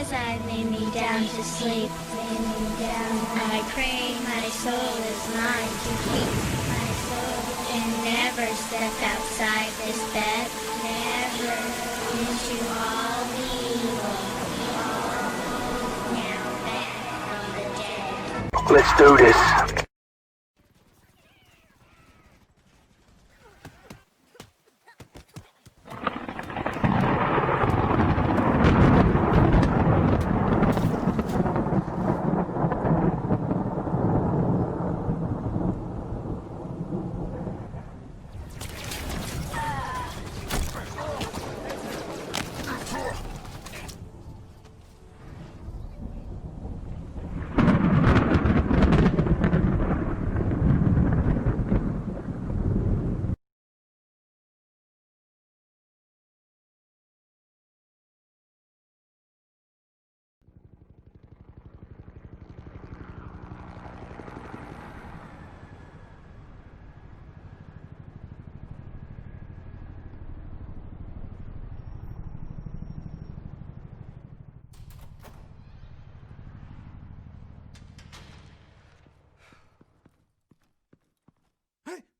Stars that lay me down to sleep. I pray my soul is mine to keep. My soul and never step outside this bed. Never into all the evil. Now back from the dead. Let's do this.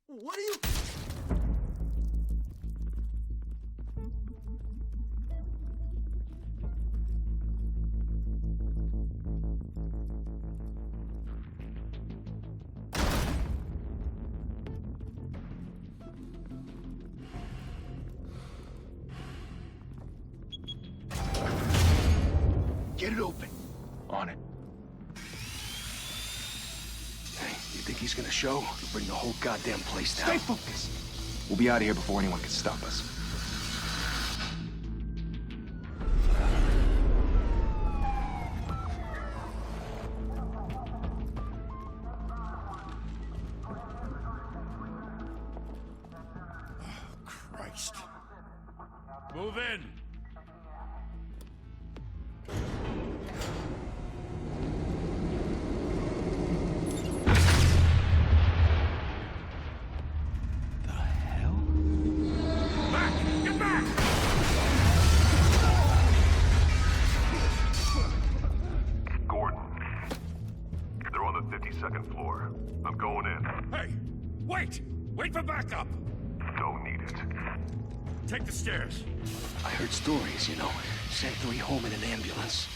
What are you... Get it open. On it. Hey, you think he's gonna show? He'll bring the whole goddamn place down. Stay focused! We'll be out of here before anyone can stop us. Christ. Move in! Second floor. I'm going in. Hey! Wait! Wait for backup! Don't need it. Take the stairs. I heard stories, you know. Sent 3 home in an ambulance.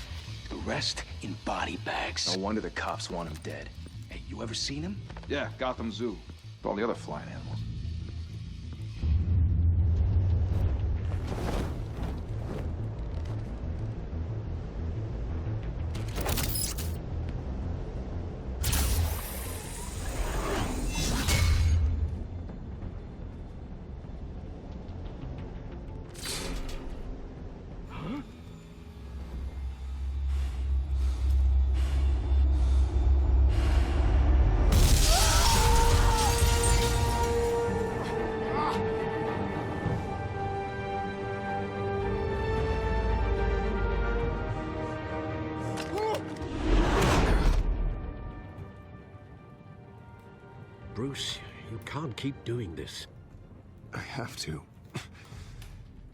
The rest in body bags. No wonder the cops want him dead. Hey, you ever seen him? Yeah, Gotham Zoo. With all the other flying animals. Bruce, you can't keep doing this. I have to.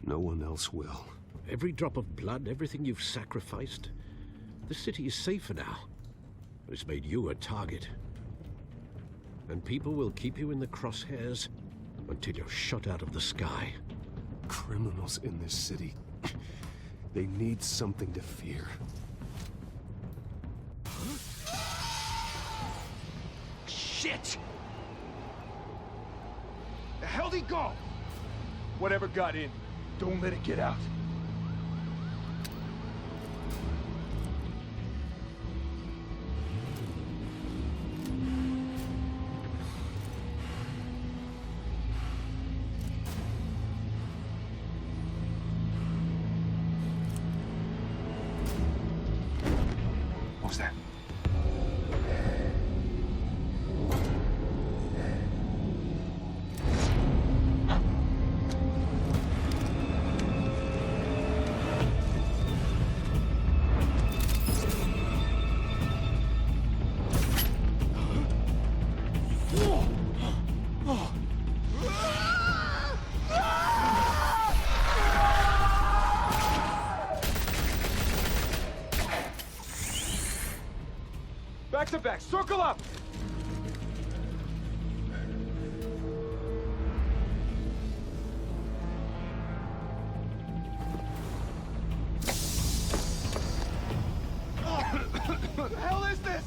No one else will. Every drop of blood, everything you've sacrificed. The city is safer now. But it's made you a target. And people will keep you in the crosshairs until you're shot out of the sky. Criminals in this city. They need something to fear. Shit! The hell'd he go? Whatever got in, don't let it get out. What was that? back-to-back! Circle up! What the hell is this?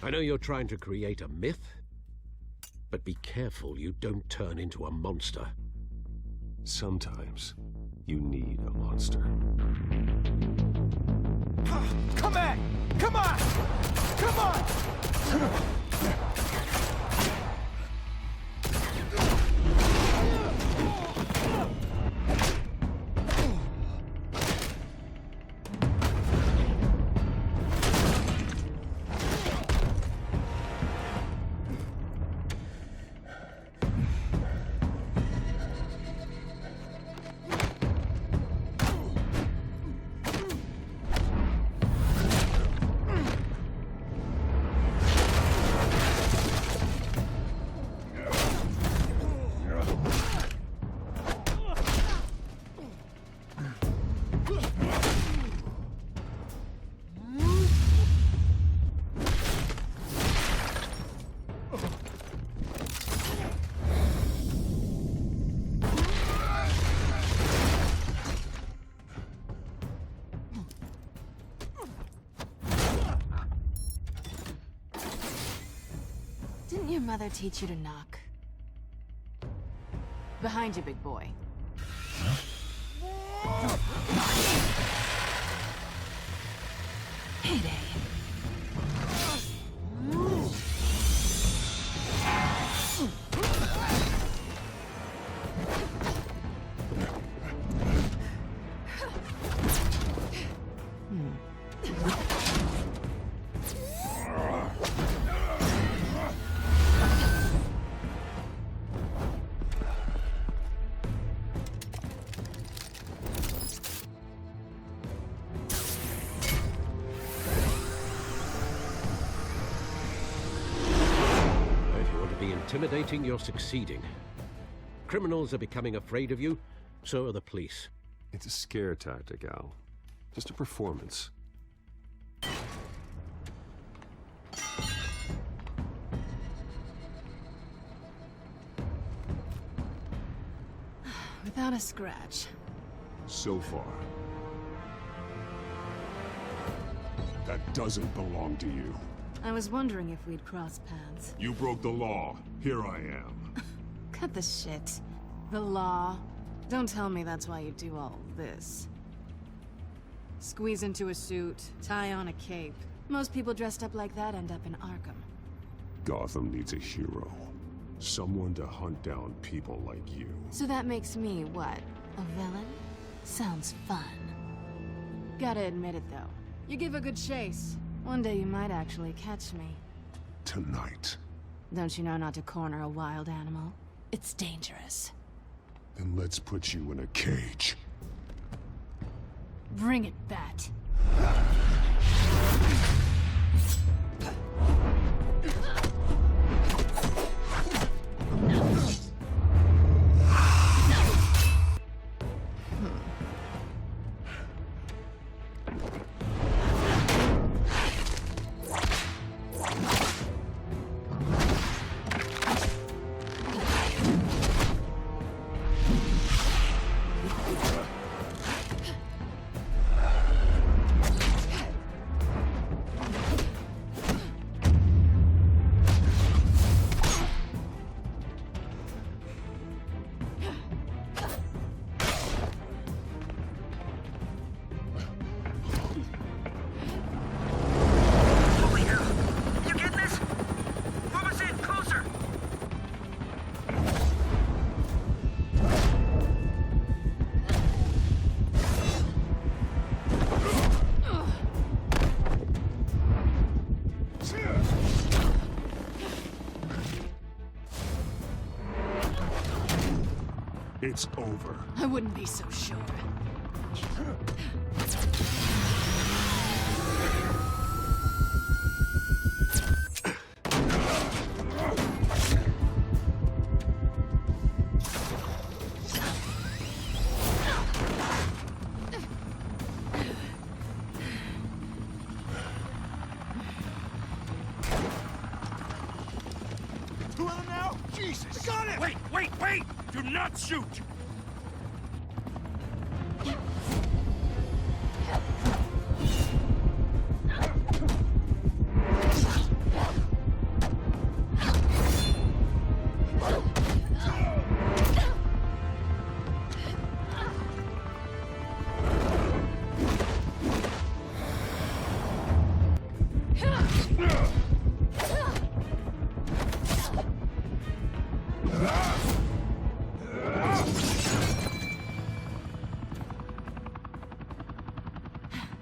I know you're trying to create a myth, but be careful you don't turn into a monster. Sometimes you need a monster. Come back! Come on! Come on! Didn't your mother teach you to knock? Behind you, big boy. Heyday. Intimidating, you're succeeding. Criminals are becoming afraid of you, so are the police. It's a scare tactic, Al. Just a performance. Without a scratch. So far. That doesn't belong to you. I was wondering if we'd cross paths. You broke the law. Here I am. Cut the shit. The law. Don't tell me that's why you do all this. Squeeze into a suit, tie on a cape. Most people dressed up like that end up in Arkham. Gotham needs a hero. Someone to hunt down people like you. So that makes me, what, a villain? Sounds fun. Gotta admit it, though. You give a good chase. One day you might actually catch me. Tonight. Don't you know not to corner a wild animal? It's dangerous. Then let's put you in a cage. Bring it, Bat. it's over. I wouldn't be so sure. Two of them now? Jesus! Got it! Wait, wait, wait! Do not shoot!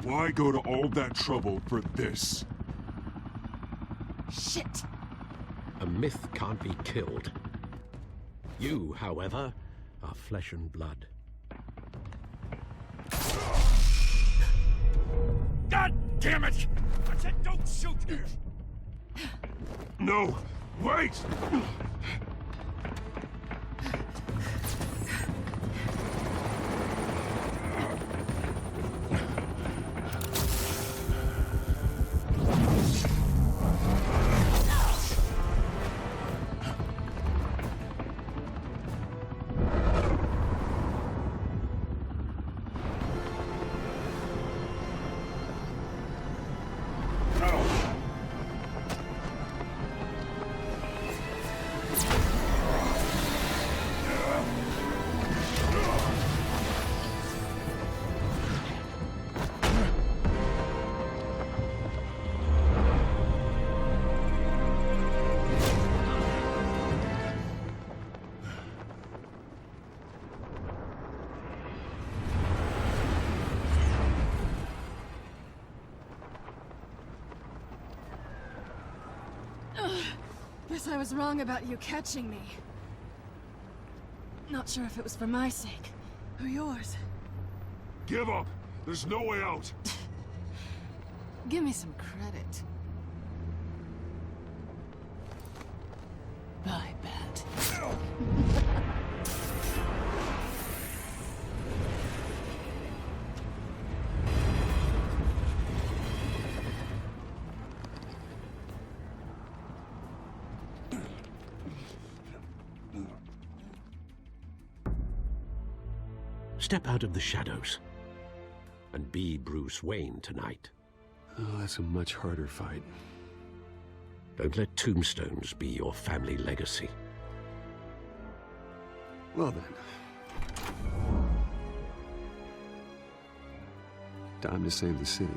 Why go to all that trouble for this? Shit! A myth can't be killed. You, however, are flesh and blood. God damn it! I said don't shoot! No! Wait! Guess I was wrong about you catching me. Not sure if it was for my sake, or yours. Give up! There's no way out! Give me some credit. Bye, Bat. Step out of the shadows and be Bruce Wayne tonight. Oh, that's a much harder fight. Don't let tombstones be your family legacy. Well then. Time to save the city.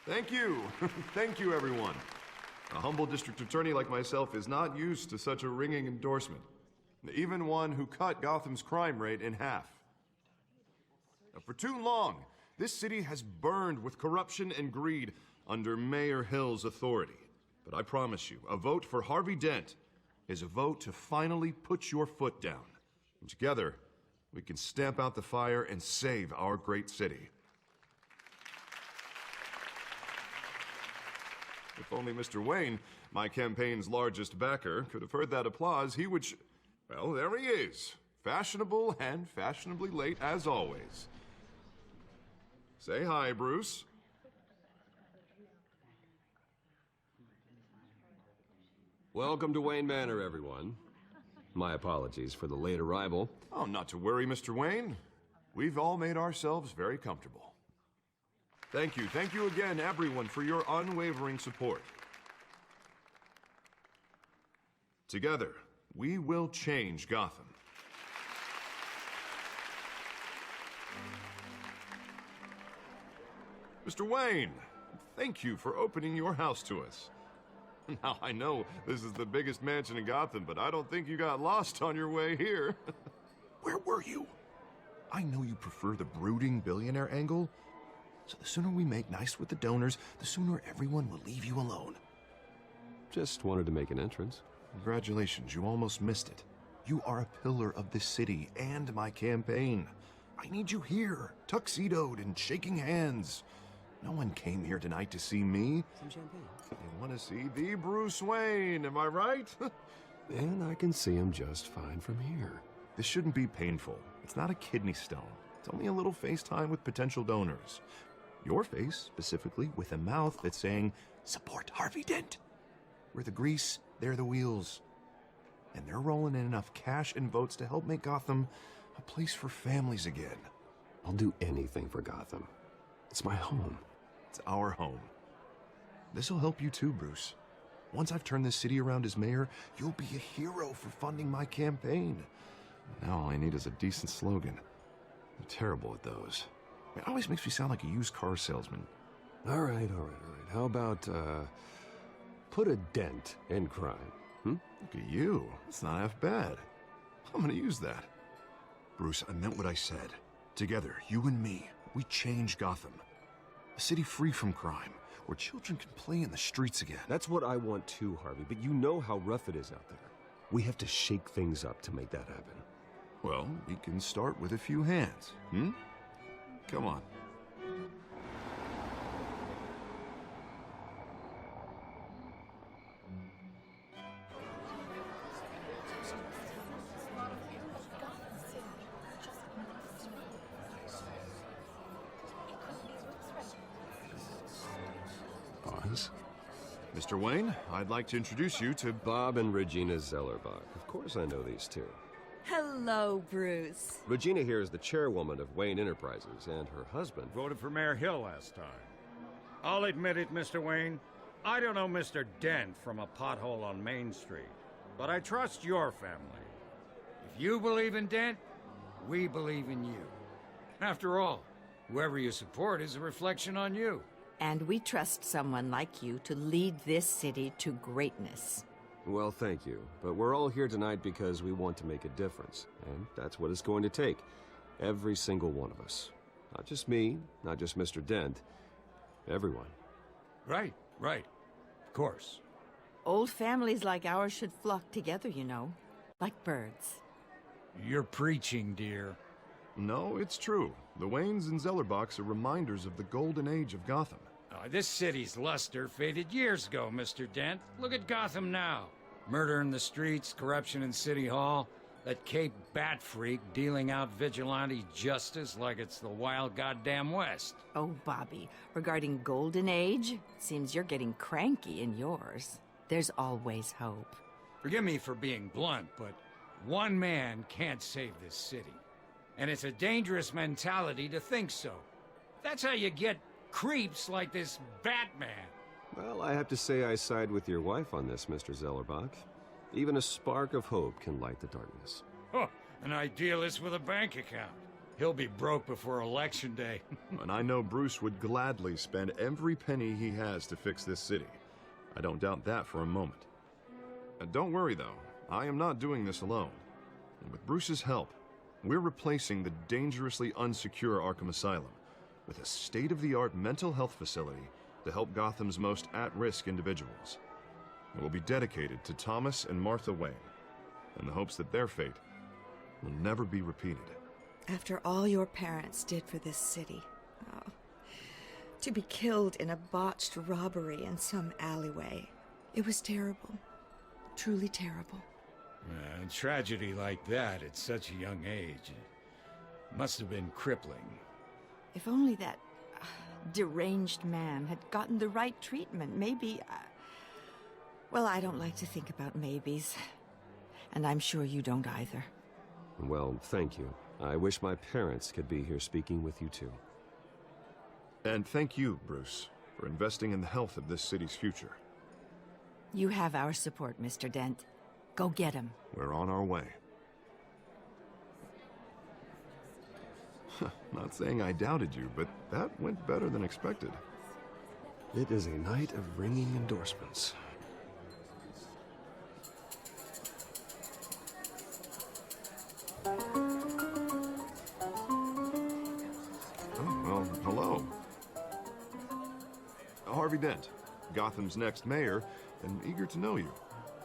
Thank you. Thank you, everyone. A humble district attorney like myself is not used to such a ringing endorsement. Even one who cut Gotham's crime rate in half. For too long, this city has burned with corruption and greed under Mayor Hill's authority. But I promise you, a vote for Harvey Dent is a vote to finally put your foot down. And together, we can stamp out the fire and save our great city. If only Mr. Wayne, my campaign's largest backer, could have heard that applause, he would well, there he is. Fashionable and fashionably late as always. Say hi, Bruce. Welcome to Wayne Manor, everyone. My apologies for the late arrival. Oh, not to worry, Mr. Wayne. We've all made ourselves very comfortable. Thank you again, everyone, for your unwavering support. Together, we will change Gotham. Mr. Wayne, thank you for opening your house to us. Now, I know this is the biggest mansion in Gotham, but I don't think you got lost on your way here. Where were you? I know you prefer the brooding billionaire angle, so the sooner we make nice with the donors, the sooner everyone will leave you alone. Just wanted to make an entrance. Congratulations, you almost missed it. You are a pillar of this city and my campaign. I need you here, tuxedoed and shaking hands. No one came here tonight to see me. Some champagne. They want to see the Bruce Wayne, am I right? And I can see him just fine from here. This shouldn't be painful. It's not a kidney stone. It's only a little FaceTime with potential donors. Your face, specifically, with a mouth that's saying, support Harvey Dent. We're the grease, they're the wheels. And they're rolling in enough cash and votes to help make Gotham a place for families again. I'll do anything for Gotham. It's my home. It's our home. This'll help you too, Bruce. Once I've turned this city around as mayor, you'll be a hero for funding my campaign. Now all I need is a decent slogan. I'm terrible at those. It always makes me sound like a used car salesman. All right. How about, put a dent in crime? Look at you. It's not half bad. I'm gonna use that. Bruce, I meant what I said. Together, you and me, we change Gotham. A city free from crime, where children can play in the streets again. That's what I want too, Harvey, but you know how rough it is out there. We have to shake things up to make that happen. Well, we can start with a few hands, Come on. Pause. Mr. Wayne, I'd like to introduce you to Bob and Regina Zellerbach. Of course I know these two. Hello, Bruce. Regina here is the chairwoman of Wayne Enterprises, and her husband... Voted for Mayor Hill last time. I'll admit it, Mr. Wayne. I don't know Mr. Dent from a pothole on Main Street, but I trust your family. If you believe in Dent, we believe in you. After all, whoever you support is a reflection on you. And we trust someone like you to lead this city to greatness. Well, thank you. But we're all here tonight because we want to make a difference. And that's what it's going to take. Every single one of us. Not just me, not just Mr. Dent. Everyone. Right. Of course. Old families like ours should flock together, you know. Like birds. You're preaching, dear. No, it's true. The Waynes and Zellerbachs are reminders of the golden age of Gotham. This city's luster faded years ago, Mr. Dent. Look at Gotham now. Murder in the streets, corruption in City Hall, that Cape Bat freak dealing out vigilante justice like it's the wild goddamn West. Oh, Bobby, regarding Golden Age, seems you're getting cranky in yours. There's always hope. Forgive me for being blunt, but one man can't save this city. And it's a dangerous mentality to think so. That's how you get creeps like this Batman. Well, I have to say I side with your wife on this, Mr. Zellerbach. Even a spark of hope can light the darkness. Oh, an idealist with a bank account. He'll be broke before Election Day. And I know Bruce would gladly spend every penny he has to fix this city. I don't doubt that for a moment. Don't worry, though. I am not doing this alone. And with Bruce's help, we're replacing the dangerously unsecure Arkham Asylum with a state-of-the-art mental health facility to help Gotham's most at-risk individuals. It will be dedicated to Thomas and Martha Wayne, in the hopes that their fate will never be repeated. After all your parents did for this city, to be killed in a botched robbery in some alleyway, it was terrible. Truly terrible. A tragedy like that at such a young age must have been crippling. If only that deranged man had gotten the right treatment, maybe... Well, I don't like to think about maybes. And I'm sure you don't either. Well, thank you. I wish my parents could be here speaking with you too. And thank you, Bruce, for investing in the health of this city's future. You have our support, Mr. Dent. Go get him. We're on our way. Not saying I doubted you, but that went better than expected. It is a night of ringing endorsements. Oh, well, hello. Harvey Dent, Gotham's next mayor, and eager to know you.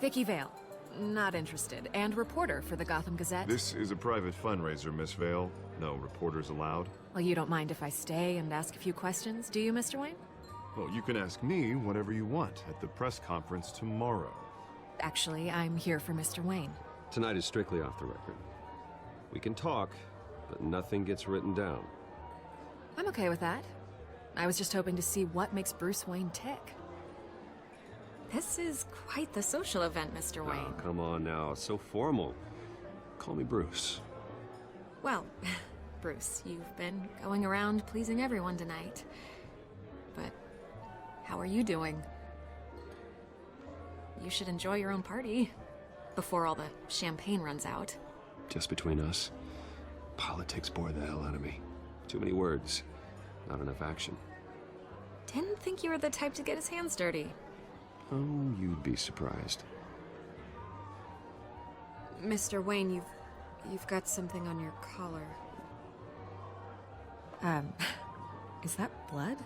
Vicky Vale. Not interested. And reporter for the Gotham Gazette. This is a private fundraiser, Miss Vale. No reporters allowed. Well, you don't mind if I stay and ask a few questions, do you, Mr. Wayne? Well, you can ask me whatever you want at the press conference tomorrow. Actually, I'm here for Mr. Wayne. Tonight is strictly off the record. We can talk, but nothing gets written down. I'm okay with that. I was just hoping to see what makes Bruce Wayne tick. This is quite the social event, Mr. Wayne. Oh, come on now, so formal. Call me Bruce. Well, Bruce, you've been going around pleasing everyone tonight. But how are you doing? You should enjoy your own party before all the champagne runs out. Just between us, politics bore the hell out of me. Too many words, not enough action. Didn't think you were the type to get his hands dirty. Oh, you'd be surprised. Mr. Wayne, you've got something on your collar. Is that blood?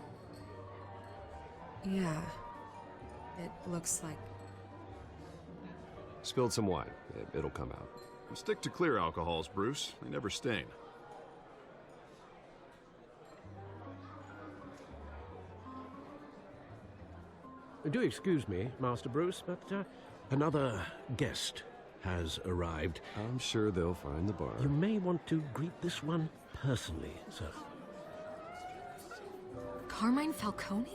Yeah. It looks like... Spilled some wine. It'll come out. Stick to clear alcohols, Bruce. They never stain. Do excuse me, Master Bruce, but another guest has arrived. I'm sure they'll find the bar. You may want to greet this one personally, sir. Carmine Falcone?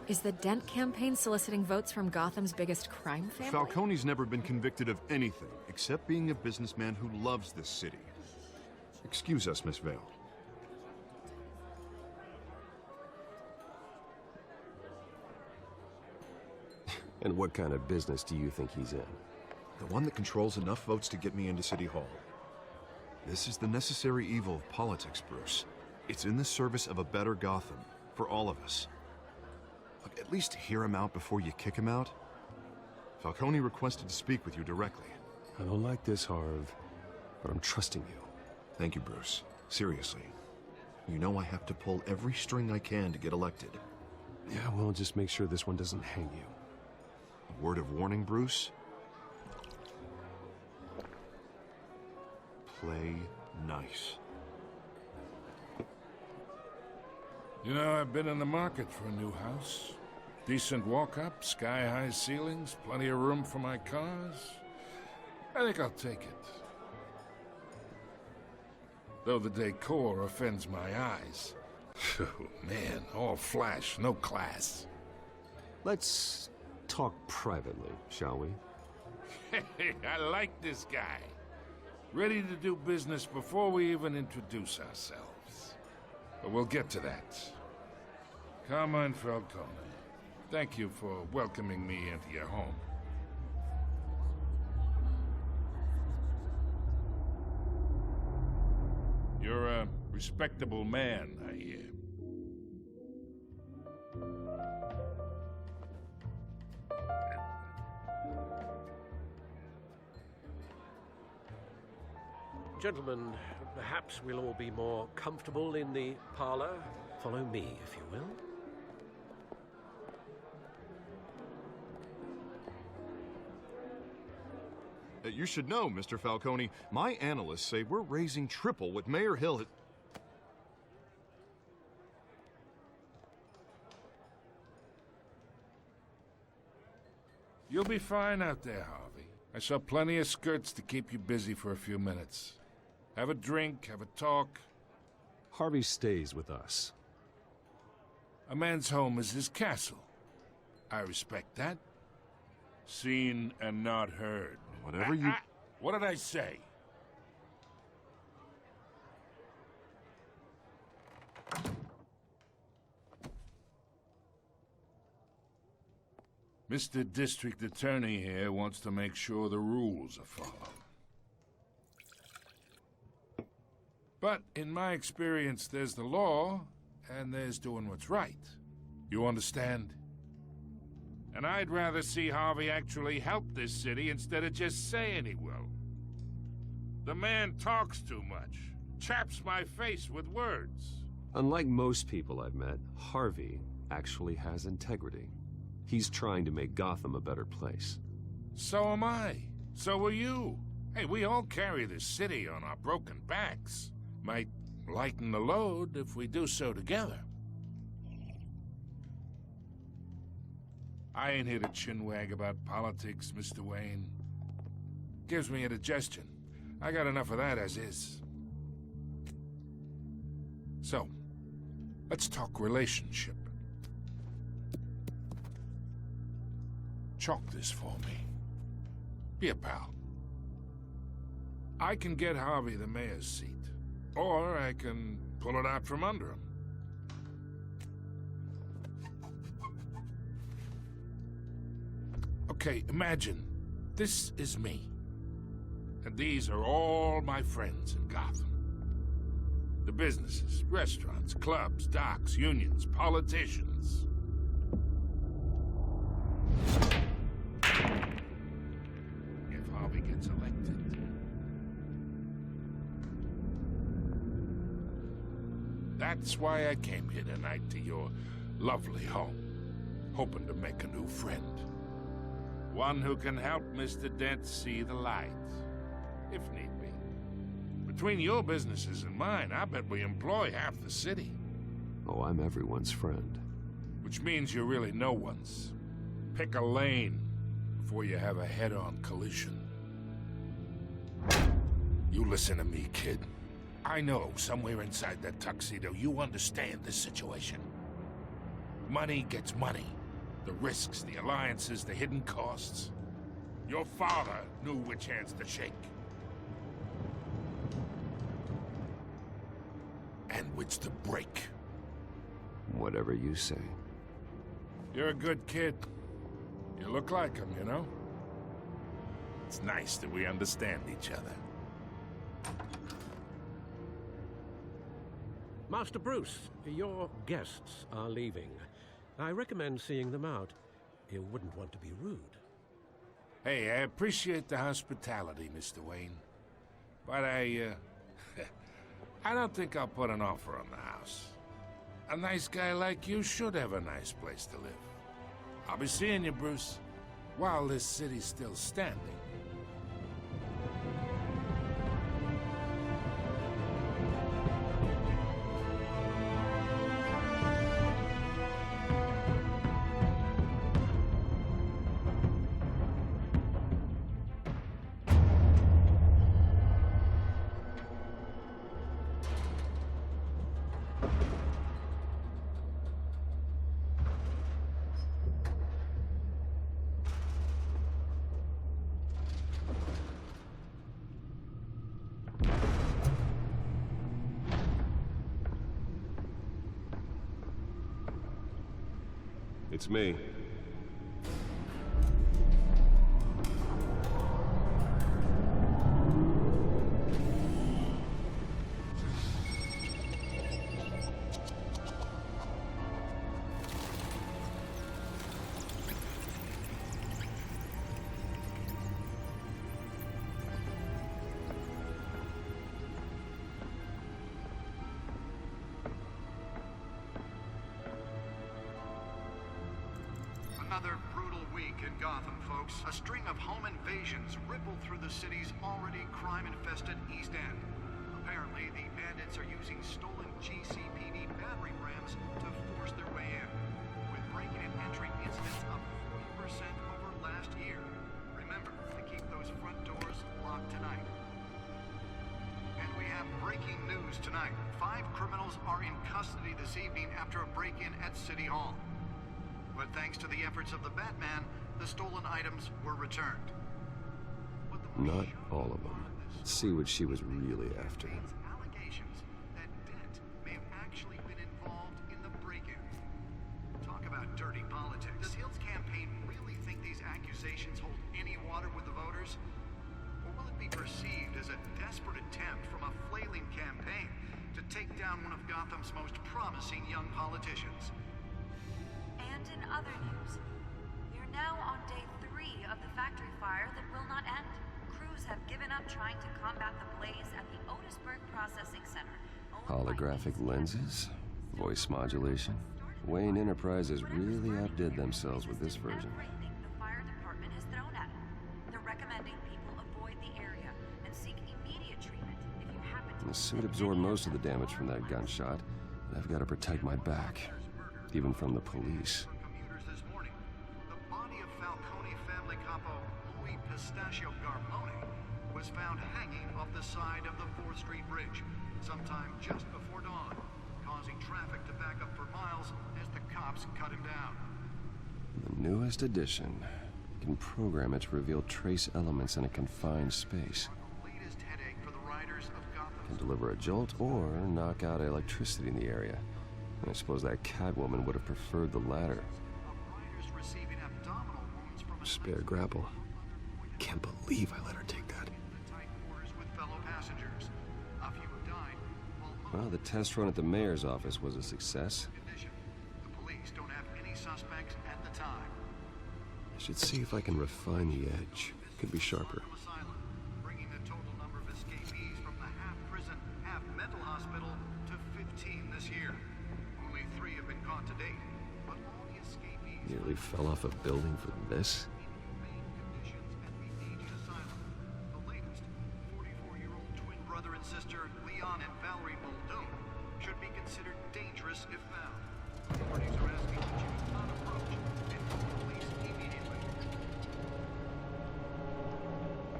Is the Dent campaign soliciting votes from Gotham's biggest crime family? Falcone's never been convicted of anything except being a businessman who loves this city. Excuse us, Miss Vale. And what kind of business do you think he's in? The one that controls enough votes to get me into City Hall. This is the necessary evil of politics, Bruce. It's in the service of a better Gotham, for all of us. Look, at least hear him out before you kick him out. Falcone requested to speak with you directly. I don't like this, Harv, but I'm trusting you. Thank you, Bruce. Seriously. You know I have to pull every string I can to get elected. Yeah, well, just make sure this one doesn't hang you. A word of warning, Bruce? Play nice. You know, I've been in the market for a new house. Decent walk-up, sky-high ceilings, plenty of room for my cars. I think I'll take it. Though the decor offends my eyes. Oh, man, all flash, no class. Let's talk privately, shall we? Hey, I like this guy. Ready to do business before we even introduce ourselves. But we'll get to that. Carmine Falcone, thank you for welcoming me into your home. You're a respectable man, I hear. Gentlemen, perhaps we'll all be more comfortable in the parlor. Follow me, if you will. You should know, Mr. Falcone, my analysts say we're raising triple what Mayor Hill had... You'll be fine out there, Harvey. I saw plenty of skirts to keep you busy for a few minutes. Have a drink, have a talk. Harvey stays with us. A man's home is his castle. I respect that. Seen and not heard. Whatever you... What did I say? Mr. District Attorney here wants to make sure the rules are followed. But in my experience, there's the law, and there's doing what's right. You understand? And I'd rather see Harvey actually help this city instead of just saying he will. The man talks too much, chaps my face with words. Unlike most people I've met, Harvey actually has integrity. He's trying to make Gotham a better place. So am I. So are you. Hey, we all carry this city on our broken backs. Might lighten the load if we do so together. I ain't here to chinwag about politics, Mr. Wayne. Gives me indigestion. I got enough of that as is. So, let's talk relationship. Chalk this for me. Be a pal. I can get Harvey the mayor's seat, or I can pull it out from under him. Okay, imagine this is me, and these are all my friends in Gotham. The businesses, restaurants, clubs, docks, unions, politicians. If Harvey gets elected, that's why I came here tonight to your lovely home, hoping to make a new friend. One who can help Mr. Dent see the light, if need be. Between your businesses and mine, I bet we employ half the city. Oh, I'm everyone's friend. Which means you're really no one's. Pick a lane before you have a head-on collision. You listen to me, kid. I know somewhere inside that tuxedo you understand this situation. Money gets money. The risks, the alliances, the hidden costs. Your father knew which hands to shake. And which to break. Whatever you say. You're a good kid. You look like him, you know? It's nice that we understand each other. Master Bruce, your guests are leaving. I recommend seeing them out. You wouldn't want to be rude. Hey, I appreciate the hospitality, Mr. Wayne. But I don't think I'll put an offer on the house. A nice guy like you should have a nice place to live. I'll be seeing you, Bruce, while this city's still standing. It's me. Another brutal week in Gotham, folks. A string of home invasions rippled through the city's already crime-infested East End. Apparently, the bandits are using stolen GCPD battering rams to force their way in, with breaking and entering incidents up 40% over last year. Remember to keep those front doors locked tonight. And we have breaking news tonight. 5 criminals are in custody this evening after a break-in at City Hall. But thanks to the efforts of the Batman, the stolen items were returned. Not all of them. Let's see what she was really after. Allegations that Dent may have actually been involved in the break-in. Talk about dirty politics. Does Hill's campaign really think these accusations hold any water with the voters? Or will it be perceived as a desperate attempt from a flailing campaign to take down one of Gotham's most promising young politicians? And in other news, we're now on day 3 of the factory fire that will not end. Crews have given up trying to combat the blaze at the Otisburg Processing Center. Holographic lenses? Voice modulation? Wayne Enterprises really outdid themselves with this version. Everything the fire department has thrown at it. They're recommending people avoid the area and seek immediate treatment if you happen to... The suit absorbed most of the damage from that gunshot, but I've got to protect my back, even from the police. Commuters this morning, the body of Falcone family capo Louis Pistachio Garmone was found hanging off the side of the 4th Street Bridge sometime just before dawn, causing traffic to back up for miles as the cops cut him down. The newest addition. You can program it to reveal trace elements in a confined space. Latest headache for the riders of Gotham. Can deliver a jolt or knock out electricity in the area. I suppose that Catwoman would have preferred the latter. Riders receiving abdominal wounds from a Spare grapple. Can't believe I let her take that. tight quarters with fellow passengers. A few have died, while Well, the test run at the mayor's office was a success. condition. The police don't have any suspects at the time. I should see if I can refine the edge. Could be sharper. Asylum, bringing the total number of escapees from the half-prison, half-mental hospital to 15 this year. Only 3 have been caught to date, but all the escapees Nearly fell off a building for this. conditions at the aging asylum. The latest, 44-year-old twin brother and sister Leon and Valerie Muldoon should be considered dangerous if found. Authorities are asking that you do not approach and call the police immediately.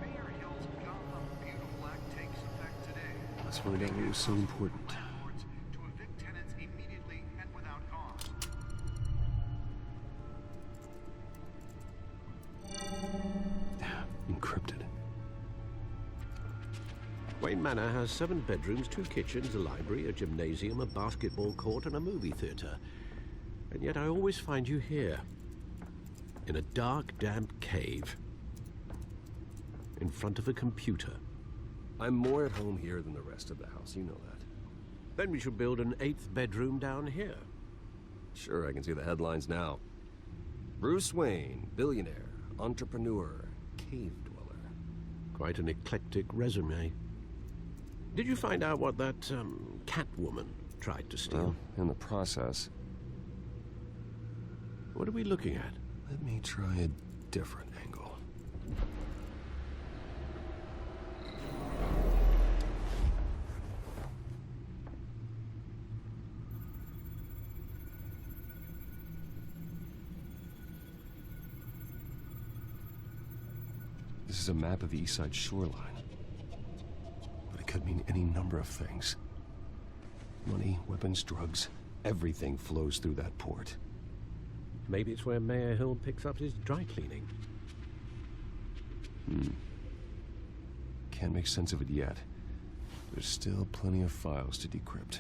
Mayor Hill's Gotham Beautiful Act takes effect today. Let's find out what was so important. Landlords to evict tenants immediately and without cause. Encrypted. Wayne Manor has 7 bedrooms, 2 kitchens, a library, a gymnasium, a basketball court, and a movie theater. And yet I always find you here, in a dark, damp cave, in front of a computer. I'm more at home here than the rest of the house, you know that. Then we should build an 8th bedroom down here. Sure, I can see the headlines now. Bruce Wayne, billionaire, entrepreneur, cave dweller. Quite an eclectic resume. Did you find out what that, Catwoman tried to steal? Well, in the process. What are we looking at? Let me try a different angle. This is a map of the East Side shoreline. But it could mean any number of things. Money, weapons, drugs, everything flows through that port. Maybe it's where Mayor Hill picks up his dry cleaning. Can't make sense of it yet. There's still plenty of files to decrypt.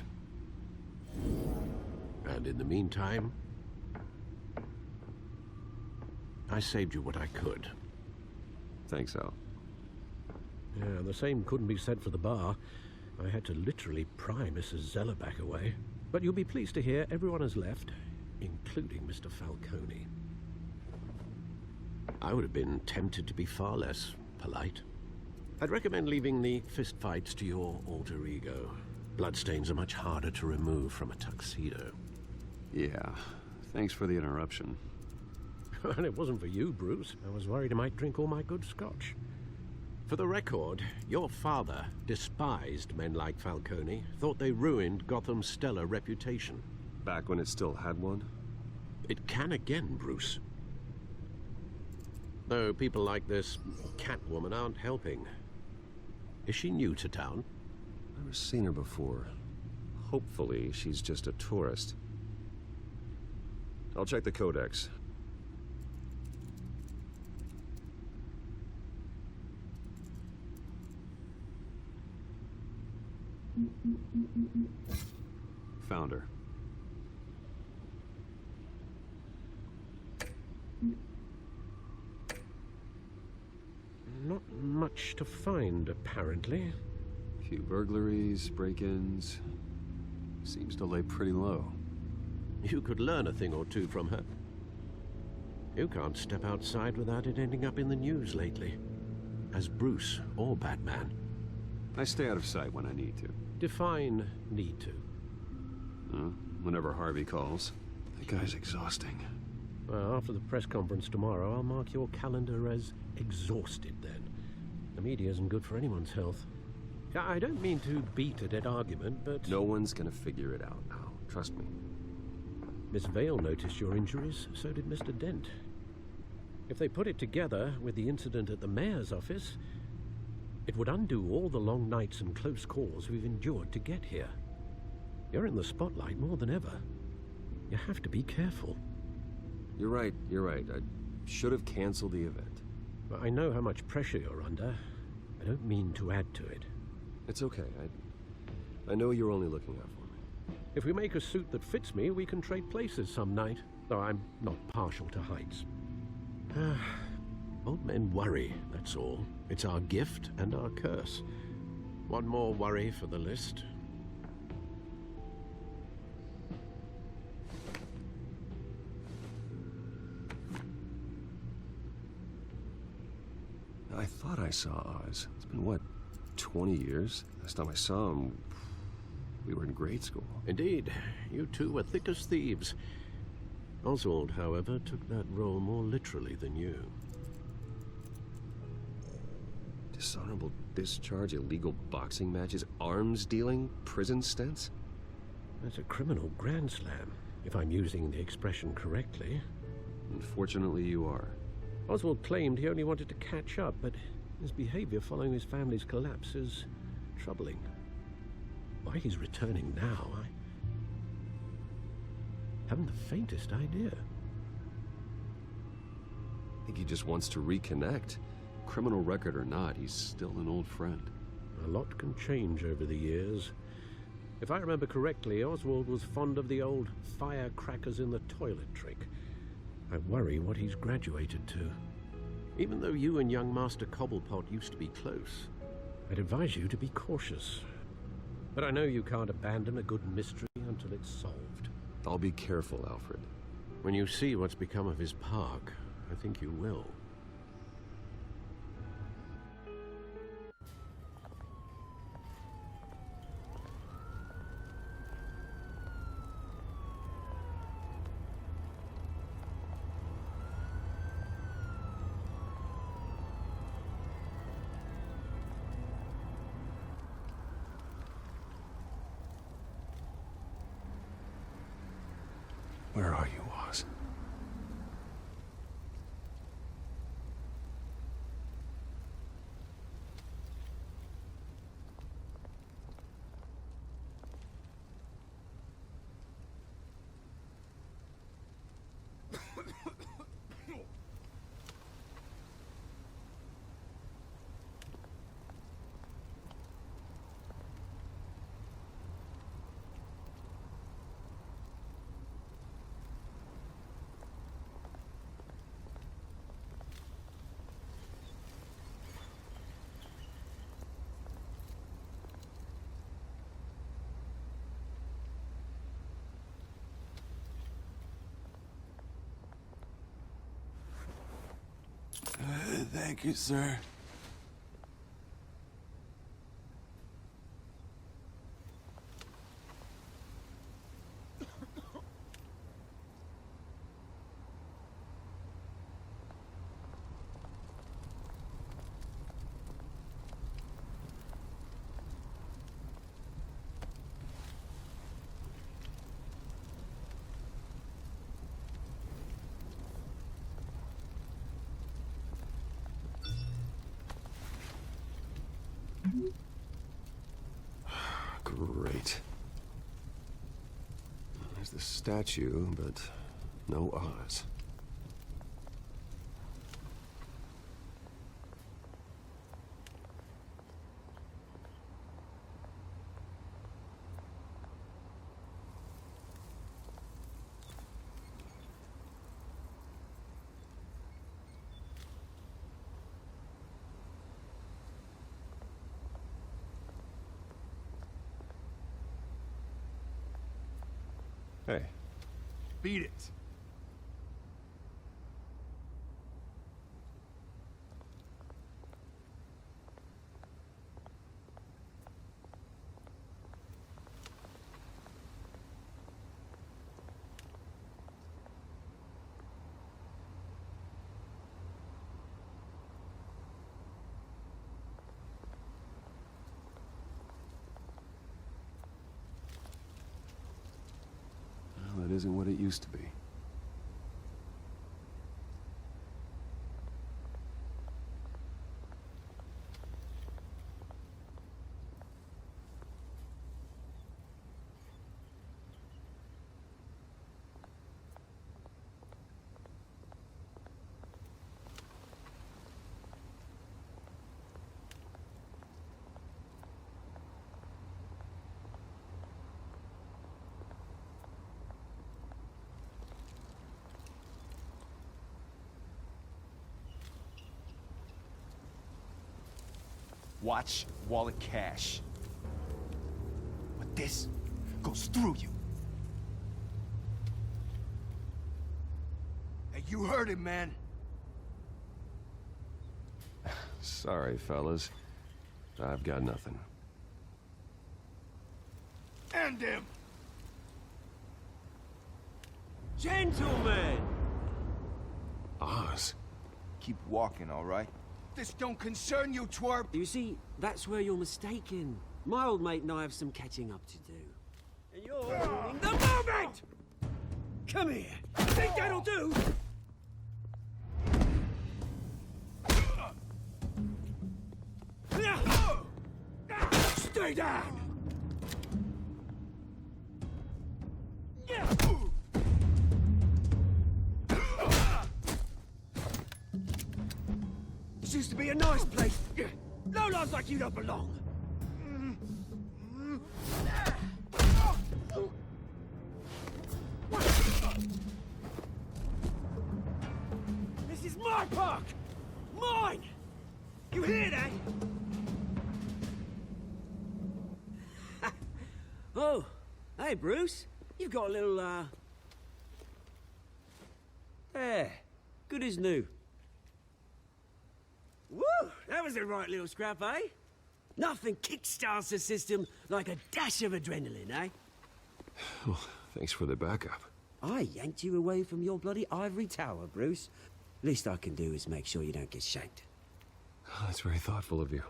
And in the meantime, I saved you what I could. Thanks, Al. Yeah, the same couldn't be said for the bar. I had to literally pry Mrs. Zellerback away. But you'll be pleased to hear everyone has left, including Mr. Falcone. I would have been tempted to be far less polite. I'd recommend leaving the fistfights to your alter ego. Bloodstains are much harder to remove from a tuxedo. Yeah, thanks for the interruption. And it wasn't for you, Bruce. I was worried I might drink all my good scotch. For the record, your father despised men like Falcone, thought they ruined Gotham's stellar reputation. Back when it still had one? It can again, Bruce. Though people like this Catwoman aren't helping. Is she new to town? Never seen her before. Hopefully, she's just a tourist. I'll check the codex. Found her. Not much to find, apparently. Few burglaries, break-ins. Seems to lay pretty low. You could learn a thing or two from her. You can't step outside without it ending up in the news lately. As Bruce or Batman. I stay out of sight when I need to. Define need to. Whenever Harvey calls. That guy's exhausting. Well, after the press conference tomorrow, I'll mark your calendar as exhausted then. The media isn't good for anyone's health. I don't mean to beat a dead argument, but... No one's gonna figure it out now. Trust me. Miss Vale noticed your injuries, so did Mr. Dent. If they put it together with the incident at the mayor's office, it would undo all the long nights and close calls we've endured to get here. You're in the spotlight more than ever. You have to be careful. You're right. I should have canceled the event. But I know how much pressure you're under. I don't mean to add to it. It's okay. I know you're only looking out for me. If we make a suit that fits me, we can trade places some night. Though I'm not partial to heights. Old men worry, that's all. It's our gift and our curse. One more worry for the list. I thought I saw Oz. It's been, what, 20 years? Last time I saw him, we were in grade school. Indeed. You two were thick as thieves. Oswald, however, took that role more literally than you. Dishonorable discharge, illegal boxing matches, arms dealing, prison stints? That's a criminal grand slam, if I'm using the expression correctly. Unfortunately, you are. Oswald claimed he only wanted to catch up, but his behavior following his family's collapse is troubling. Why he's returning now, I haven't the faintest idea. I think he just wants to reconnect. Criminal record or not, he's still an old friend. A lot can change over the years. If I remember correctly, Oswald was fond of the old firecrackers in the toilet trick. I worry what he's graduated to. Even though you and young Master Cobblepot used to be close, I'd advise you to be cautious. But I know you can't abandon a good mystery until it's solved. I'll be careful, Alfred. When you see what's become of his park, I think you will. Where are you, Oz? Thank you, sir. Great. There's the statue, but no Oz. Hey. Beat it. isn't what it used to be. Watch wallet cash. But this goes through you. Hey, you heard him, man. Sorry, fellas. I've got nothing. End him! Gentlemen! Oz. Keep walking, all right? This don't concern you, twerp! You see, that's where you're mistaken. My old mate and I have some catching up to do. And you're ruining the moment! Come here. Think that'll do? Stay down! This used to be a nice place. Lowlifes like you don't belong. This is my park! Mine! You hear that? Oh, hey, Bruce. You've got a little, There. Good as new. Woo! That was a right little scrap, eh? Nothing kickstarts the system like a dash of adrenaline, eh? Well, thanks for the backup. I yanked you away from your bloody ivory tower, Bruce. Least I can do is make sure you don't get shanked. Oh, that's very thoughtful of you.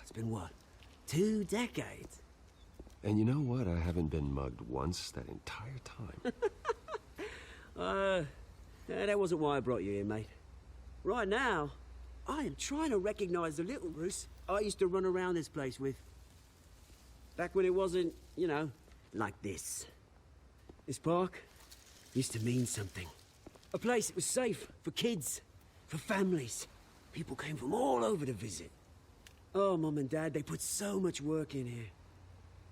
It's been, what, 2 decades? And you know what? I haven't been mugged once that entire time. That wasn't why I brought you here, mate. Right now, I am trying to recognize the little Bruce I used to run around this place with. Back when it wasn't, you know, like this. This park used to mean something. A place that was safe for kids, for families. People came from all over to visit. Oh, Mum and Dad, they put so much work in here.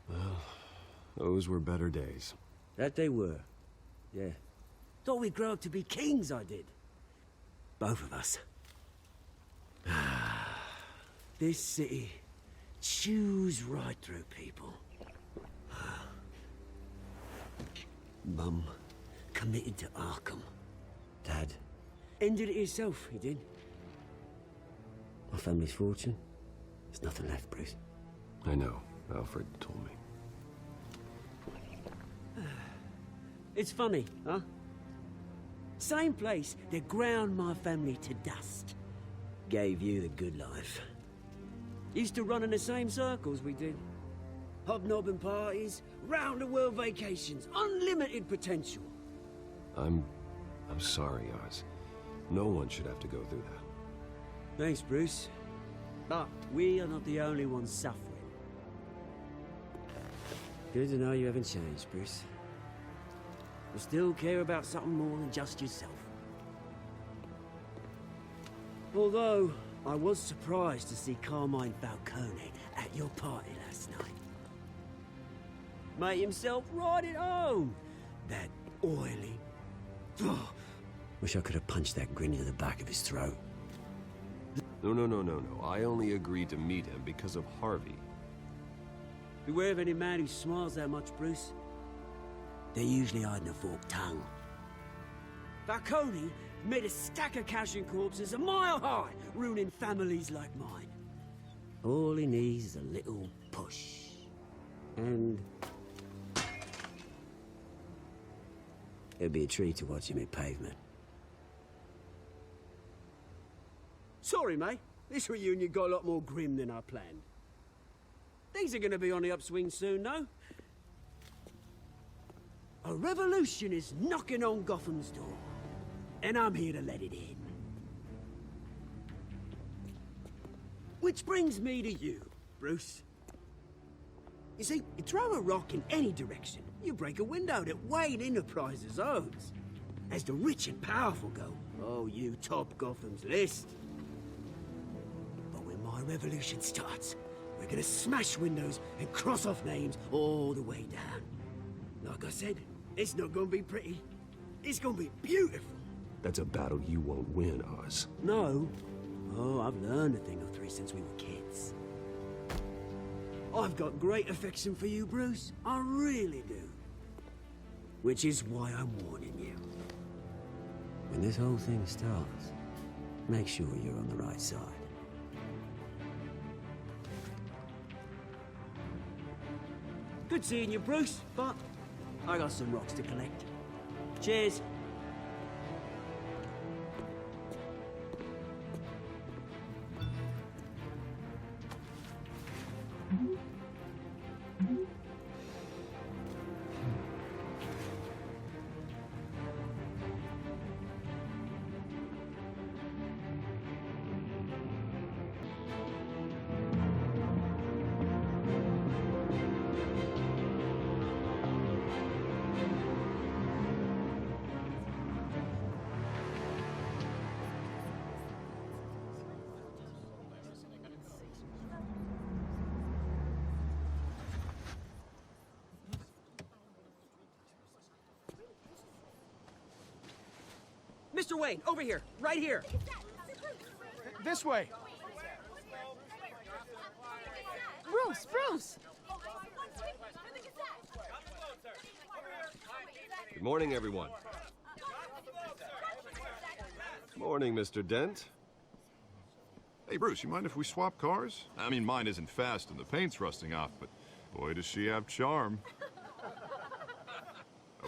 Well, those were better days. That they were. Yeah. Thought we'd grow up to be kings, I did. Both of us. This city chews right through people. Mum committed to Arkham. Dad ended it himself, he did. My family's fortune, there's nothing left, Bruce. I know. Alfred told me. It's funny, huh? Same place that ground my family to dust. Gave you the good life. Used to run in the same circles we did. Hobnobbing parties, round-the-world vacations, unlimited potential. I'm sorry, Oz. No one should have to go through that. Thanks, Bruce. But we are not the only ones suffering. Good to know you haven't changed, Bruce. You still care about something more than just yourself. Although, I was surprised to see Carmine Falcone at your party last night. Made himself right at home. That oily... Wish I could have punched that grin into the back of his throat. No. I only agreed to meet him because of Harvey. Beware of any man who smiles that much, Bruce. They're usually hiding a forked tongue. Falcone made a stack of cashing corpses a mile high, ruining families like mine. All he needs is a little push. And... it'd be a treat to watch him hit pavement. Sorry, mate. This reunion got a lot more grim than I planned. Things are gonna be on the upswing soon, no? A revolution is knocking on Gotham's door, and I'm here to let it in. Which brings me to you, Bruce. You see, you throw a rock in any direction, you break a window that Wayne Enterprises owns. As the rich and powerful go, oh, you top Gotham's list. But when my revolution starts, we're gonna smash windows and cross off names all the way down. Like I said, it's not gonna be pretty. It's gonna be beautiful. That's a battle you won't win, Oz. No. Oh, I've learned a thing or three since we were kids. I've got great affection for you, Bruce. I really do. Which is why I'm warning you. When this whole thing starts, make sure you're on the right side. Good seeing you, Bruce, but I got some rocks to collect. Cheers. Mr. Wayne, over here, right here. This way. Bruce! Good morning, everyone. Morning, Mr. Dent. Hey, Bruce, you mind if we swap cars? I mean, mine isn't fast and the paint's rusting off, but boy, does she have charm.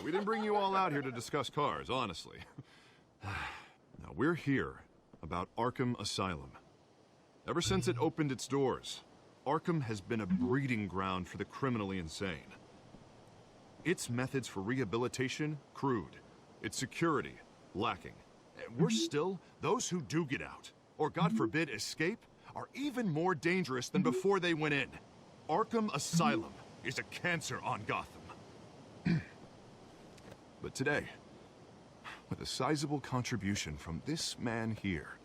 We didn't bring you all out here to discuss cars, honestly. Now, we're here about Arkham Asylum. Ever since it opened its doors, Arkham has been a breeding ground for the criminally insane. Its methods for rehabilitation, crude. Its security, lacking. And worse still, those who do get out, or God forbid, escape, are even more dangerous than before they went in. Arkham Asylum is a cancer on Gotham. But today, with a sizable contribution from this man here,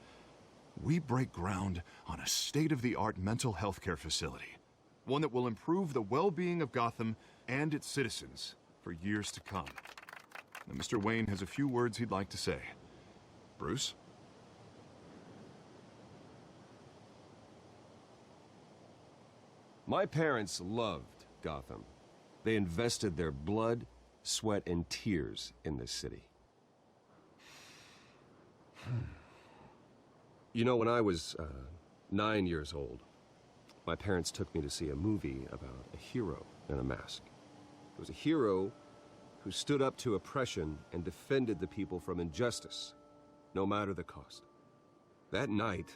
we break ground on a state-of-the-art mental health care facility. One that will improve the well-being of Gotham and its citizens for years to come. Now, Mr. Wayne has a few words he'd like to say. Bruce? My parents loved Gotham. They invested their blood, sweat, and tears in this city. You know, when I was 9 years old, my parents took me to see a movie about a hero in a mask. It was a hero who stood up to oppression and defended the people from injustice, no matter the cost. That night,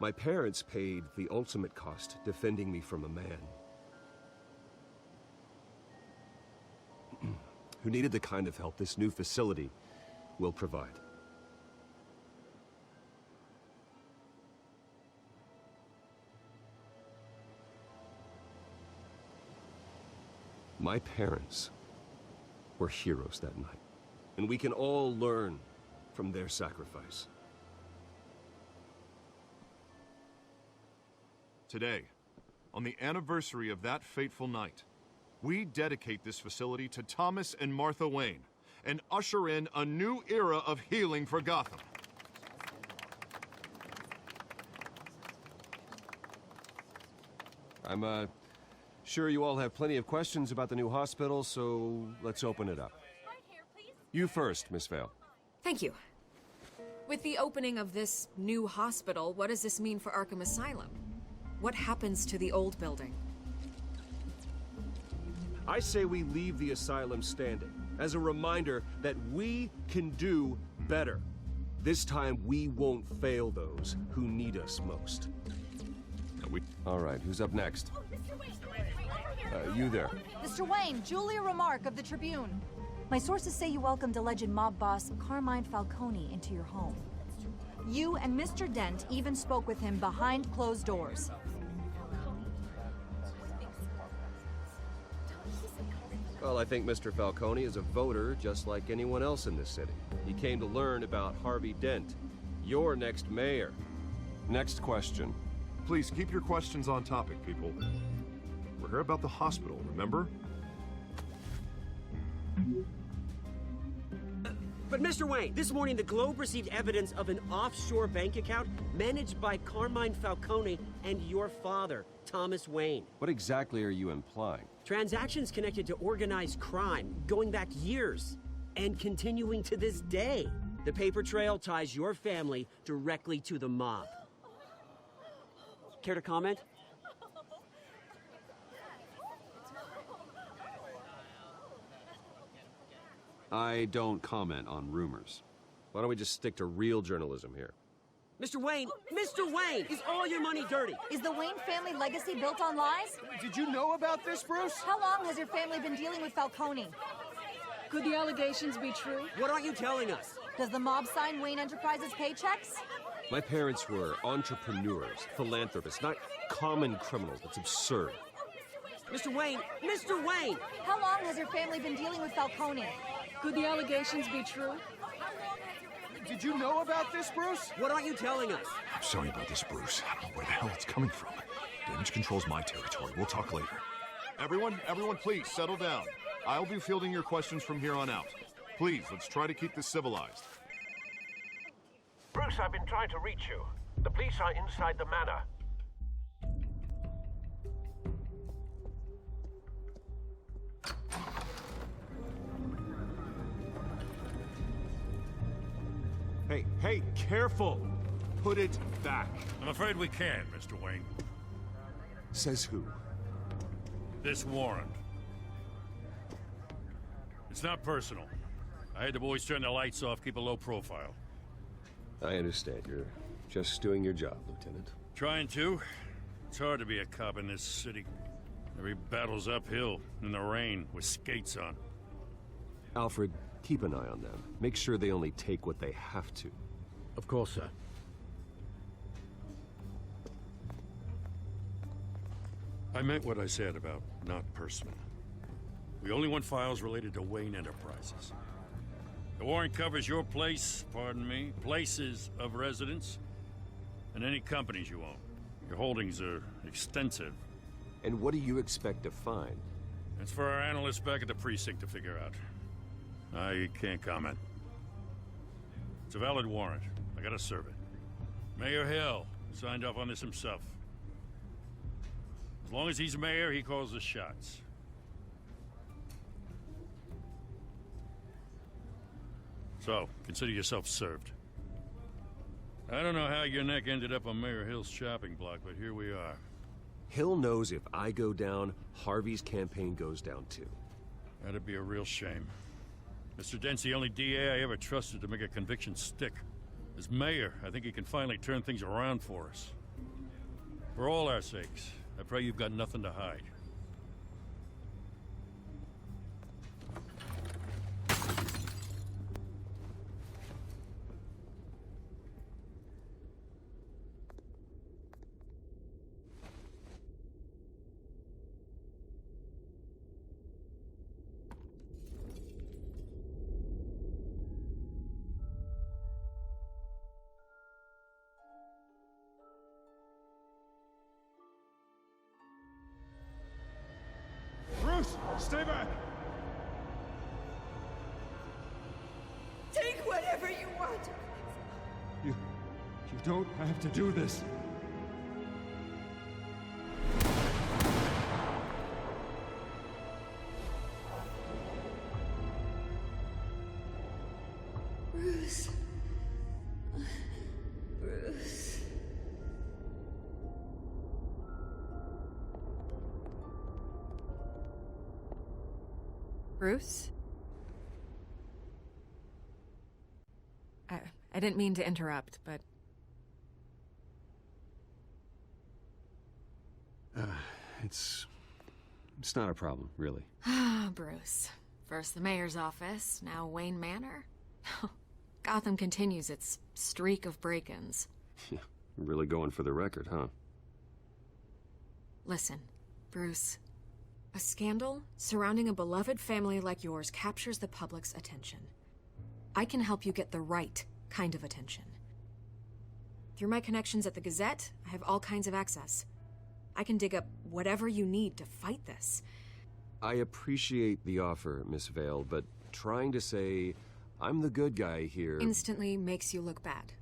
my parents paid the ultimate cost defending me from a man who needed the kind of help this new facility will provide. My parents were heroes that night, and we can all learn from their sacrifice. Today, on the anniversary of that fateful night, we dedicate this facility to Thomas and Martha Wayne and usher in a new era of healing for Gotham. I'm sure you all have plenty of questions about the new hospital, so let's open it up. You first, Miss Vale. Thank you. With the opening of this new hospital, what does this mean for Arkham Asylum? What happens to the old building? I say we leave the asylum standing as a reminder that we can do better. This time we won't fail those who need us most. All right, who's up next? You there. Mr. Wayne, Julia Remark of the Tribune. My sources say you welcomed alleged mob boss Carmine Falcone into your home. You and Mr. Dent even spoke with him behind closed doors. Well, I think Mr. Falcone is a voter just like anyone else in this city. He came to learn about Harvey Dent, your next mayor. Next question. Please keep your questions on topic, people. We're here about the hospital, remember? But Mr. Wayne, this morning the Globe received evidence of an offshore bank account managed by Carmine Falcone and your father, Thomas Wayne. What exactly are you implying? Transactions connected to organized crime going back years and continuing to this day. The paper trail ties your family directly to the mob. Care to comment? I don't comment on rumors. Why don't we just stick to real journalism here? Mr. Wayne, is all your money dirty? Is the Wayne family legacy built on lies? Did you know about this, Bruce? How long has your family been dealing with Falcone? Could the allegations be true? What aren't you telling us? Does the mob sign Wayne Enterprises paychecks? My parents were entrepreneurs, philanthropists, not common criminals. That's absurd. Mr. Wayne! How long has your family been dealing with Falcone? Could the allegations be true? Did you know about this, Bruce? What aren't you telling us? I'm sorry about this, Bruce. I don't know where the hell it's coming from. Damage control's my territory. We'll talk later. Everyone, please, settle down. I'll be fielding your questions from here on out. Please, let's try to keep this civilized. Bruce, I've been trying to reach you. The police are inside the manor. Hey, careful! Put it back. I'm afraid we can't, Mr. Wayne. Says who? This warrant. It's not personal. I had the boys turn the lights off, keep a low profile. I understand. You're just doing your job, Lieutenant. Trying to. It's hard to be a cop in this city. Every battle's uphill, in the rain, with skates on. Alfred, keep an eye on them. Make sure they only take what they have to. Of course, sir. I meant what I said about not personal. We only want files related to Wayne Enterprises. The warrant covers your places of residence, and any companies you own. Your holdings are extensive. And what do you expect to find? It's for our analysts back at the precinct to figure out. I can't comment. It's a valid warrant. I gotta serve it. Mayor Hill signed off on this himself. As long as he's mayor, he calls the shots. So, consider yourself served. I don't know how your neck ended up on Mayor Hill's chopping block, but here we are. Hill knows if I go down, Harvey's campaign goes down too. That'd be a real shame. Mr. Dent's the only DA I ever trusted to make a conviction stick. As mayor, I think he can finally turn things around for us. For all our sakes, I pray you've got nothing to hide. Bruce, stay back! Take whatever you want. You don't have to do this. Bruce. Bruce. Bruce? I didn't mean to interrupt, but... It's It's not a problem, really. Ah, Bruce. First the mayor's office, now Wayne Manor. Gotham continues its streak of break-ins. Yeah, really going for the record, huh? Listen, Bruce. A scandal surrounding a beloved family like yours captures the public's attention. I can help you get the right kind of attention. Through my connections at the Gazette, I have all kinds of access. I can dig up whatever you need to fight this. I appreciate the offer, Miss Vale, but trying to say I'm the good guy here... Instantly makes you look bad.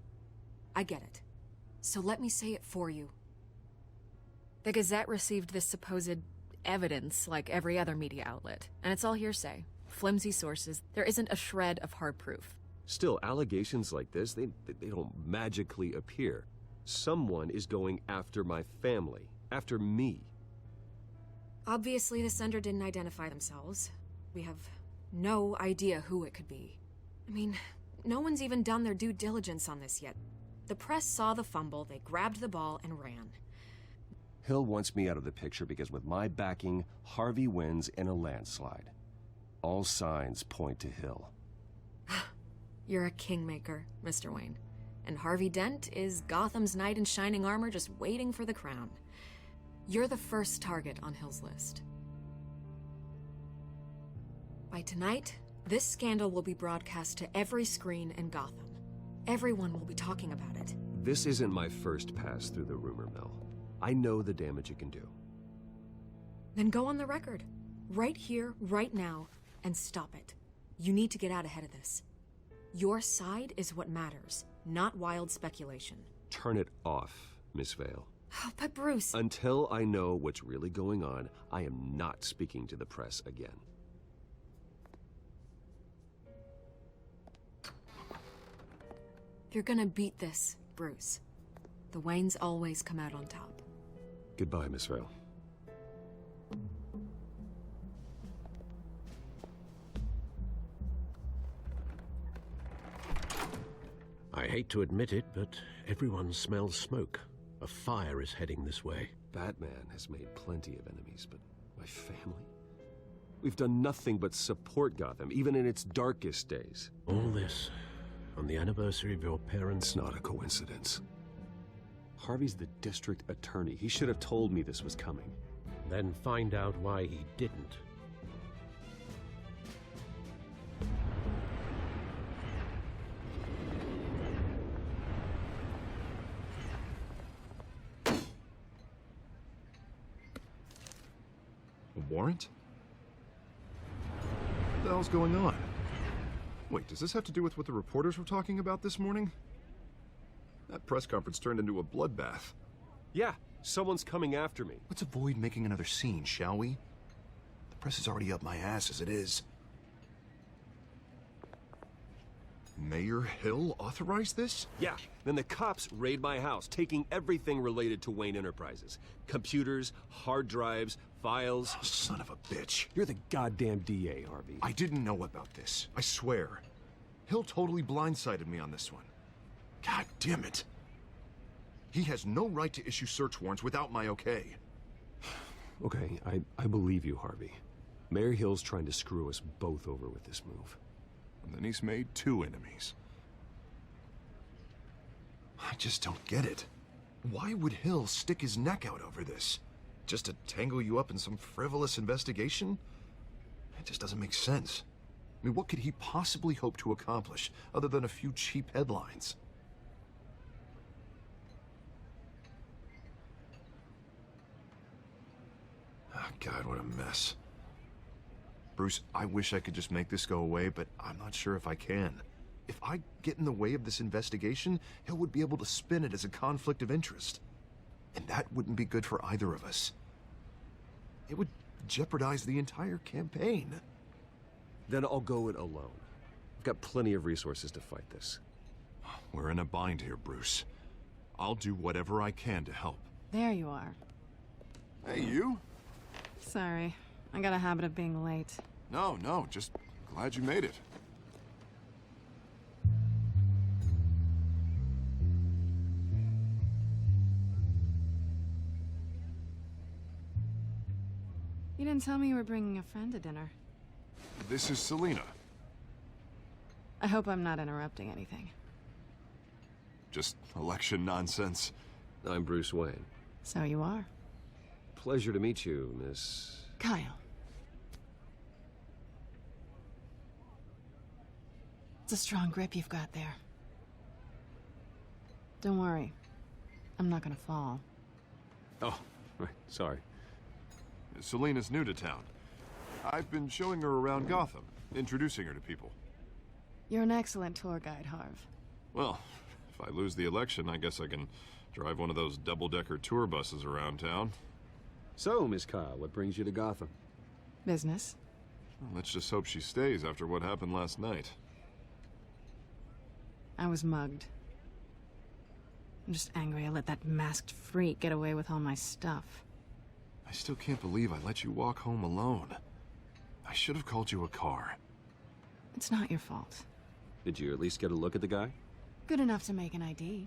I get it. So let me say it for you. The Gazette received this supposed evidence like every other media outlet, and it's all hearsay. Flimsy sources. There isn't a shred of hard proof. Still, allegations like this, they don't magically appear. Someone is going after my family, after me. Obviously, the sender didn't identify themselves. We have no idea who it could be. I mean, no one's even done their due diligence on this yet. The press saw the fumble, they grabbed the ball and ran. Hill wants me out of the picture because with my backing, Harvey wins in a landslide. All signs point to Hill. You're a kingmaker, Mr. Wayne. And Harvey Dent is Gotham's knight in shining armor just waiting for the crown. You're the first target on Hill's list. By tonight, this scandal will be broadcast to every screen in Gotham. Everyone will be talking about it. This isn't my first pass through the rumor mill. I know the damage it can do. Then go on the record. Right here, right now, and stop it. You need to get out ahead of this. Your side is what matters, not wild speculation. Turn it off, Miss Vale. Oh, but Bruce... Until I know what's really going on, I am not speaking to the press again. You're gonna beat this, Bruce. The Waynes always come out on top. Goodbye, Miss Vale. I hate to admit it, but everyone smells smoke. A fire is heading this way. Batman has made plenty of enemies, but my family? We've done nothing but support Gotham, even in its darkest days. All this on the anniversary of your parents'... It's not a coincidence. Harvey's the district attorney. He should have told me this was coming. Then find out why he didn't. A warrant? What the hell's going on? Wait, does this have to do with what the reporters were talking about this morning? That press conference turned into a bloodbath. Yeah, someone's coming after me. Let's avoid making another scene, shall we? The press is already up my ass as it is. Mayor Hill authorized this? Yeah, then the cops raid my house, taking everything related to Wayne Enterprises. Computers, hard drives, files. Oh, son of a bitch. You're the goddamn DA, Harvey. I didn't know about this. I swear. Hill totally blindsided me on this one. God damn it. He has no right to issue search warrants without my okay. Okay, I believe you, Harvey. Mayor Hill's trying to screw us both over with this move. And then he's made two enemies. I just don't get it. Why would Hill stick his neck out over this? Just to tangle you up in some frivolous investigation? It just doesn't make sense. I mean, what could he possibly hope to accomplish other than a few cheap headlines? Oh, God, what a mess. Bruce, I wish I could just make this go away, but I'm not sure if I can. If I get in the way of this investigation, Hill would be able to spin it as a conflict of interest. And that wouldn't be good for either of us. It would jeopardize the entire campaign. Then I'll go it alone. I've got plenty of resources to fight this. We're in a bind here, Bruce. I'll do whatever I can to help. There you are. Hey, you? Sorry. I got a habit of being late. No, just glad you made it. You didn't tell me you were bringing a friend to dinner. This is Selina. I hope I'm not interrupting anything. Just election nonsense. I'm Bruce Wayne. So you are. Pleasure to meet you, Miss... Kyle. It's a strong grip you've got there. Don't worry. I'm not gonna fall. Oh, right, sorry. Selina's new to town. I've been showing her around Gotham, introducing her to people. You're an excellent tour guide, Harv. Well, if I lose the election, I guess I can drive one of those double-decker tour buses around town. So, Miss Kyle, what brings you to Gotham? Business. Well, let's just hope she stays after what happened last night. I was mugged. I'm just angry I let that masked freak get away with all my stuff. I still can't believe I let you walk home alone. I should have called you a car. It's not your fault. Did you at least get a look at the guy? Good enough to make an ID.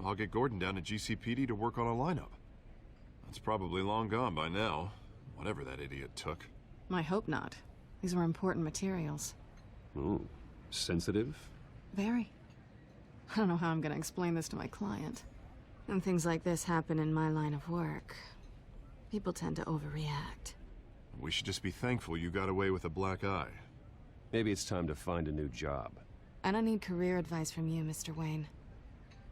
I'll get Gordon down to GCPD to work on a lineup. It's probably long gone by now, whatever that idiot took. I hope not. These were important materials. Ooh, sensitive? Very. I don't know how I'm gonna explain this to my client. When things like this happen in my line of work, people tend to overreact. We should just be thankful you got away with a black eye. Maybe it's time to find a new job. I don't need career advice from you, Mr. Wayne.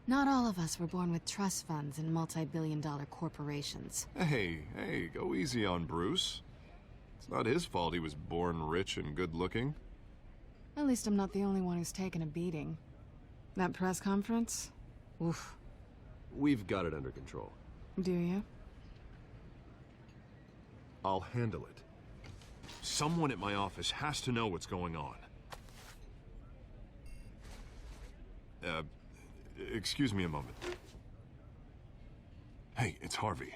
Not all of us were born with trust funds and multi-billion-dollar corporations. Hey, go easy on Bruce. It's not his fault he was born rich and good-looking. At least I'm not the only one who's taken a beating. That press conference? Oof. We've got it under control. Do you? I'll handle it. Someone at my office has to know what's going on. Excuse me a moment. Hey, it's Harvey.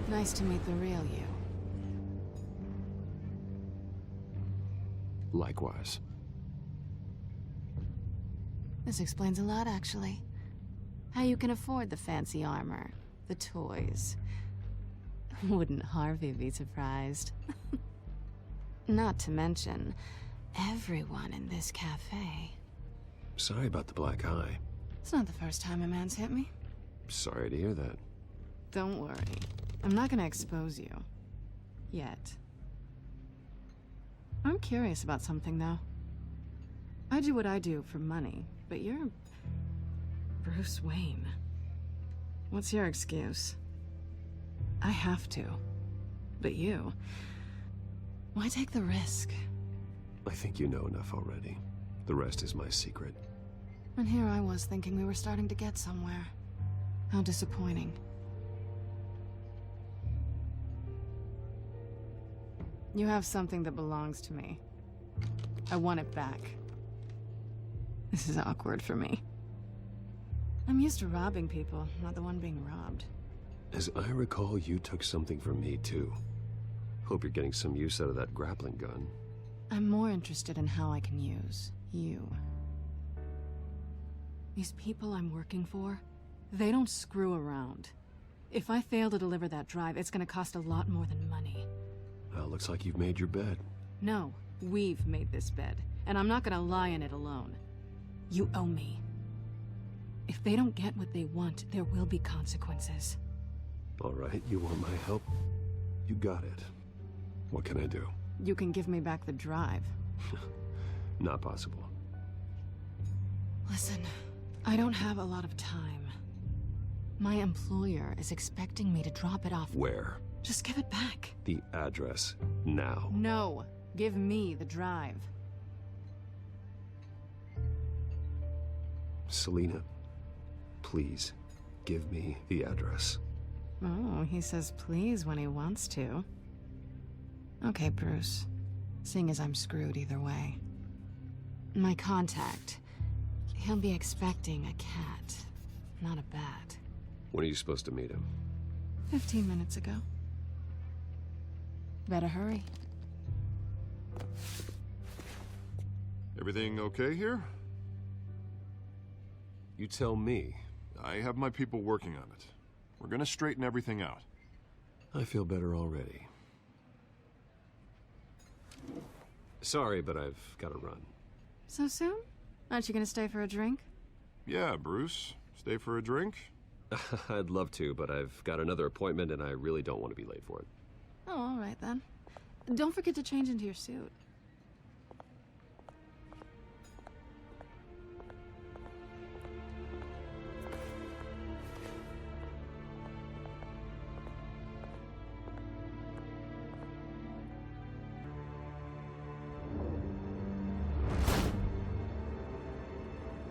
Nice to meet the real you. Likewise. This explains a lot, actually. How you can afford the fancy armor, the toys. Wouldn't Harvey be surprised? Not to mention, everyone in this cafe. Sorry about the black eye. It's not the first time a man's hit me. Sorry to hear that. Don't worry. I'm not gonna expose you. Yet. I'm curious about something, though. I do what I do for money, but you're... Bruce Wayne. What's your excuse? I have to. But you... Why take the risk? I think you know enough already. The rest is my secret. And here I was thinking we were starting to get somewhere. How disappointing. You have something that belongs to me. I want it back. This is awkward for me. I'm used to robbing people, not the one being robbed. As I recall, you took something from me, too. Hope you're getting some use out of that grappling gun. I'm more interested in how I can use you. These people I'm working for, they don't screw around. If I fail to deliver that drive, it's gonna cost a lot more than money. Well, looks like you've made your bed. No, we've made this bed, and I'm not gonna lie in it alone. You owe me. If they don't get what they want, there will be consequences. All right, you want my help? You got it. What can I do? You can give me back the drive. Not possible. Listen, I don't have a lot of time. My employer is expecting me to drop it off. Where? Just give it back. The address, now. No, give me the drive. Selina, please, give me the address. Oh, he says please when he wants to. Okay, Bruce. Seeing as I'm screwed either way. My contact, He'll be expecting a cat, not a bat. When are you supposed to meet him? 15 minutes ago. Better hurry. Everything okay here? You tell me. I have my people working on it. We're gonna straighten everything out. I feel better already. Sorry, but I've got to run. So soon? Aren't you gonna stay for a drink? Yeah, Bruce. Stay for a drink? I'd love to, but I've got another appointment and I really don't want to be late for it. Oh, all right then. Don't forget to change into your suit.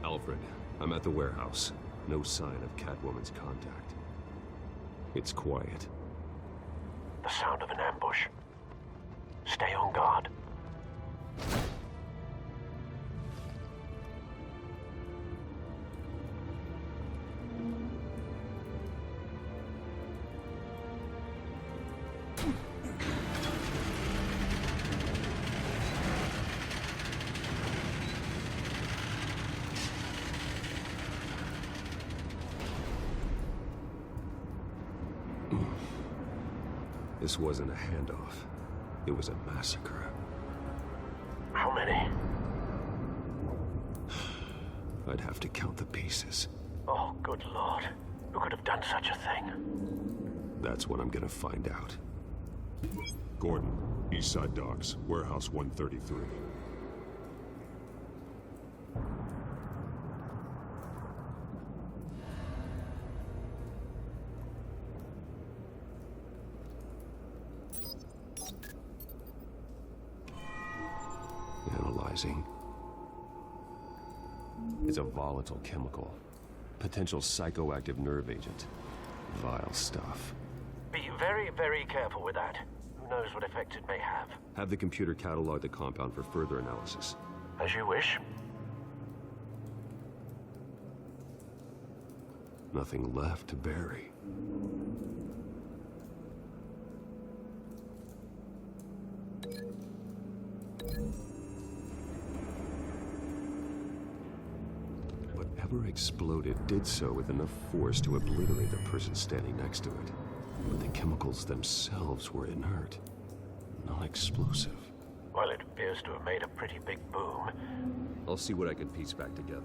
Alfred, I'm at the warehouse. No sign of Catwoman's contact. It's quiet. The sound of an ambush. Stay on guard. This wasn't a handoff. It was a massacre. How many? I'd have to count the pieces. Oh, good Lord. Who could have done such a thing? That's what I'm gonna find out. Gordon, Eastside Docks, Warehouse 133. Analyzing. It's a volatile chemical. Potential psychoactive nerve agent. Vile stuff. Be very, very careful with that. Who knows what effect it may have. Have the computer catalog the compound for further analysis. As you wish. Nothing left to bury. Whatever exploded did so with enough force to obliterate the person standing next to it. But the chemicals themselves were inert, non-explosive. Well, it appears to have made a pretty big boom. I'll see what I can piece back together.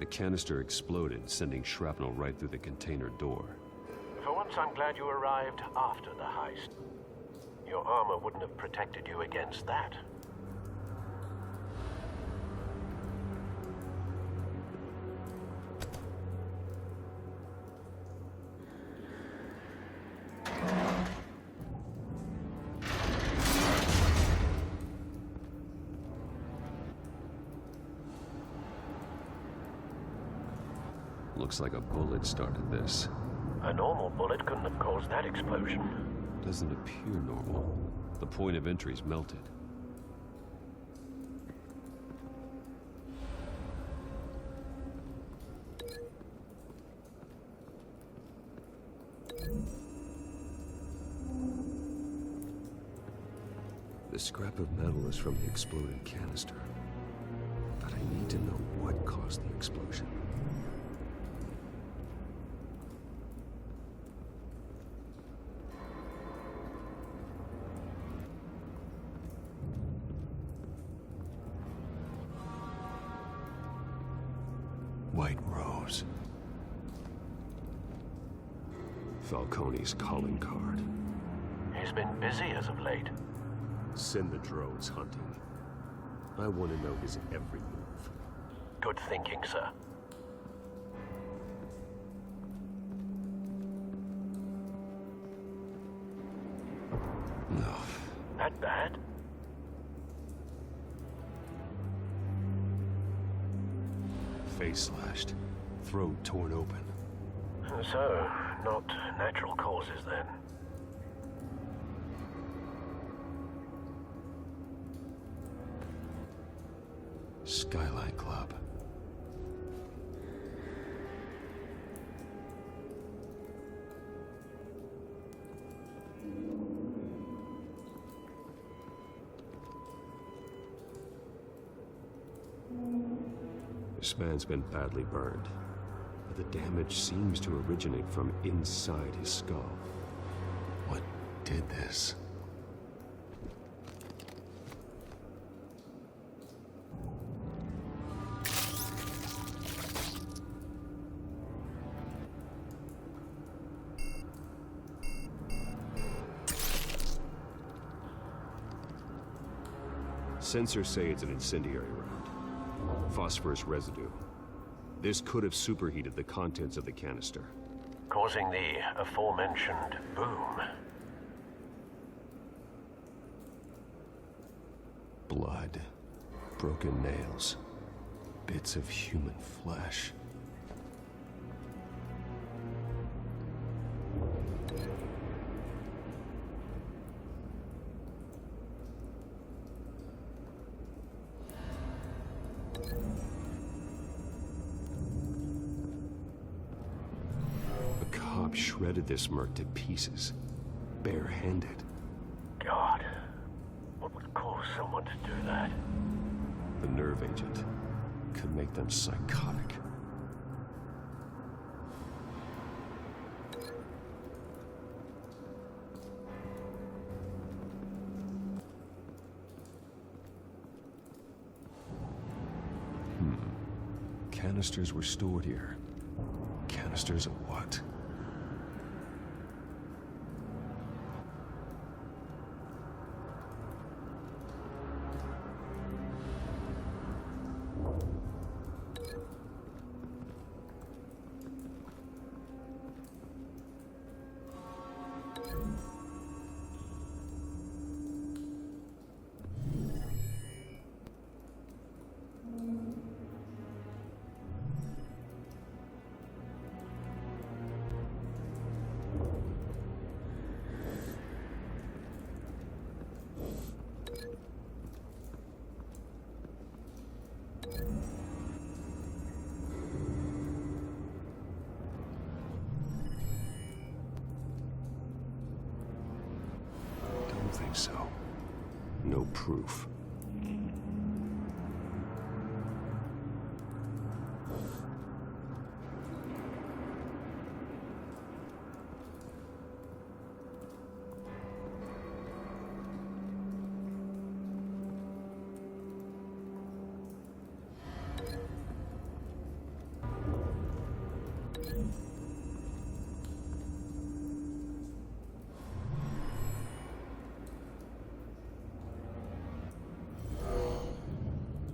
The canister exploded, sending shrapnel right through the container door. For once, I'm glad you arrived after the heist. Your armor wouldn't have protected you against that. Looks like a bullet started this. A normal bullet couldn't have caused that explosion. Doesn't appear normal. The point of entry's melted. The scrap of metal is from the exploded canister. But I need to know what caused the explosion. White Rose. Falcone's calling card. He's been busy as of late. Send the drones hunting. I want to know his every move. Good thinking, sir. No. That bad? Face slashed. Throat torn open. So, Not natural causes, then. Skyline Club. This man's been badly burned, but the damage seems to originate from inside his skull. What did this? Sensors say it's an incendiary round. Phosphorus residue. This could have superheated the contents of the canister, causing the aforementioned boom. Blood, broken nails, bits of human flesh. Shredded this merc to pieces, barehanded. God, what would cause someone to do that? The nerve agent could make them psychotic. Canisters were stored here. Canisters of what? Don't think so. No proof.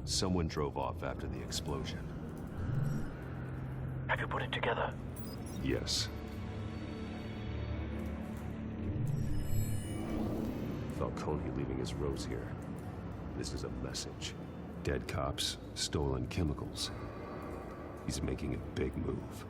Someone drove off after the explosion. Have you put it together? Yes. Falcone leaving his rose here. This is a message. Dead cops, stolen chemicals. He's making a big move.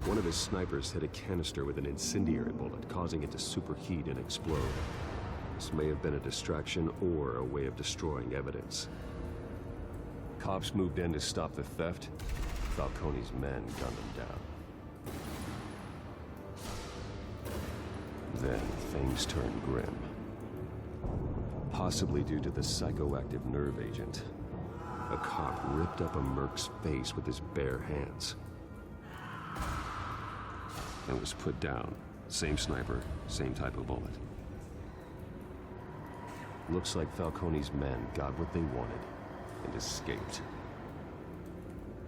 One of his snipers hit a canister with an incendiary bullet, causing it to superheat and explode. This may have been a distraction or a way of destroying evidence. Cops moved in to stop the theft. Falcone's men gunned them down. Then things turned grim. Possibly due to the psychoactive nerve agent. A cop ripped up a merc's face with his bare hands. And was put down. Same sniper, same type of bullet. Looks like Falcone's men got what they wanted and escaped.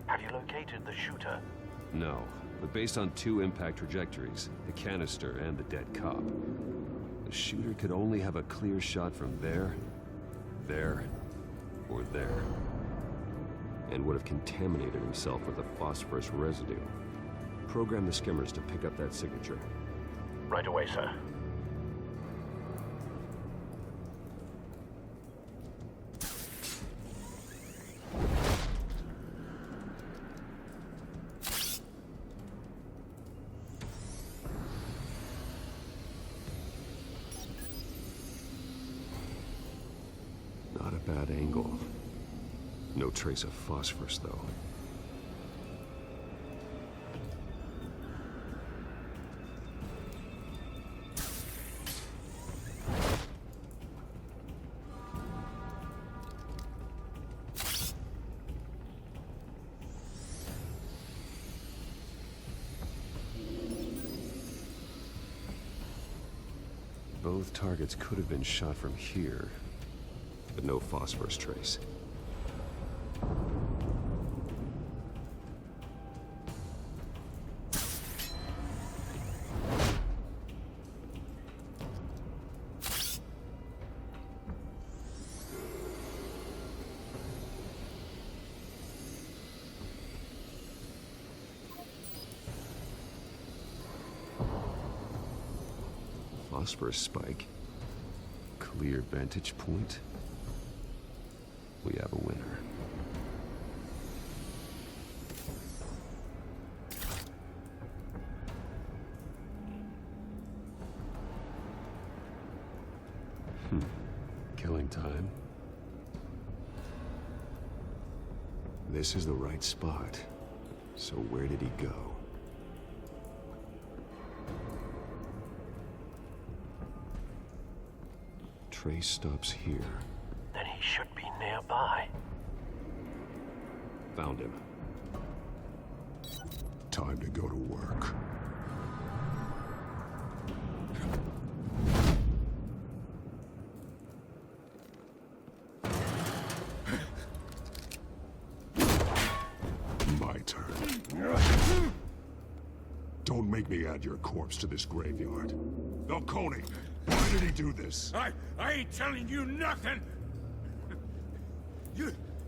Have you located the shooter? No, but based on two impact trajectories, the canister and the dead cop, the shooter could only have a clear shot from there, or there, and would have contaminated himself with the phosphorus residue. Program the skimmers to pick up that signature. Right away, sir. No trace of phosphorus, though. Both targets could have been shot from here, but no phosphorus trace. Phosphorus spike. Clear vantage point. We have a winner. Killing time. This is the right spot. So where did he go? Trace stops here. Then he should be nearby. Found him. Time to go to work. My turn. Don't make me add your corpse to this graveyard. Falcone, why did he do this? I ain't telling you nothing!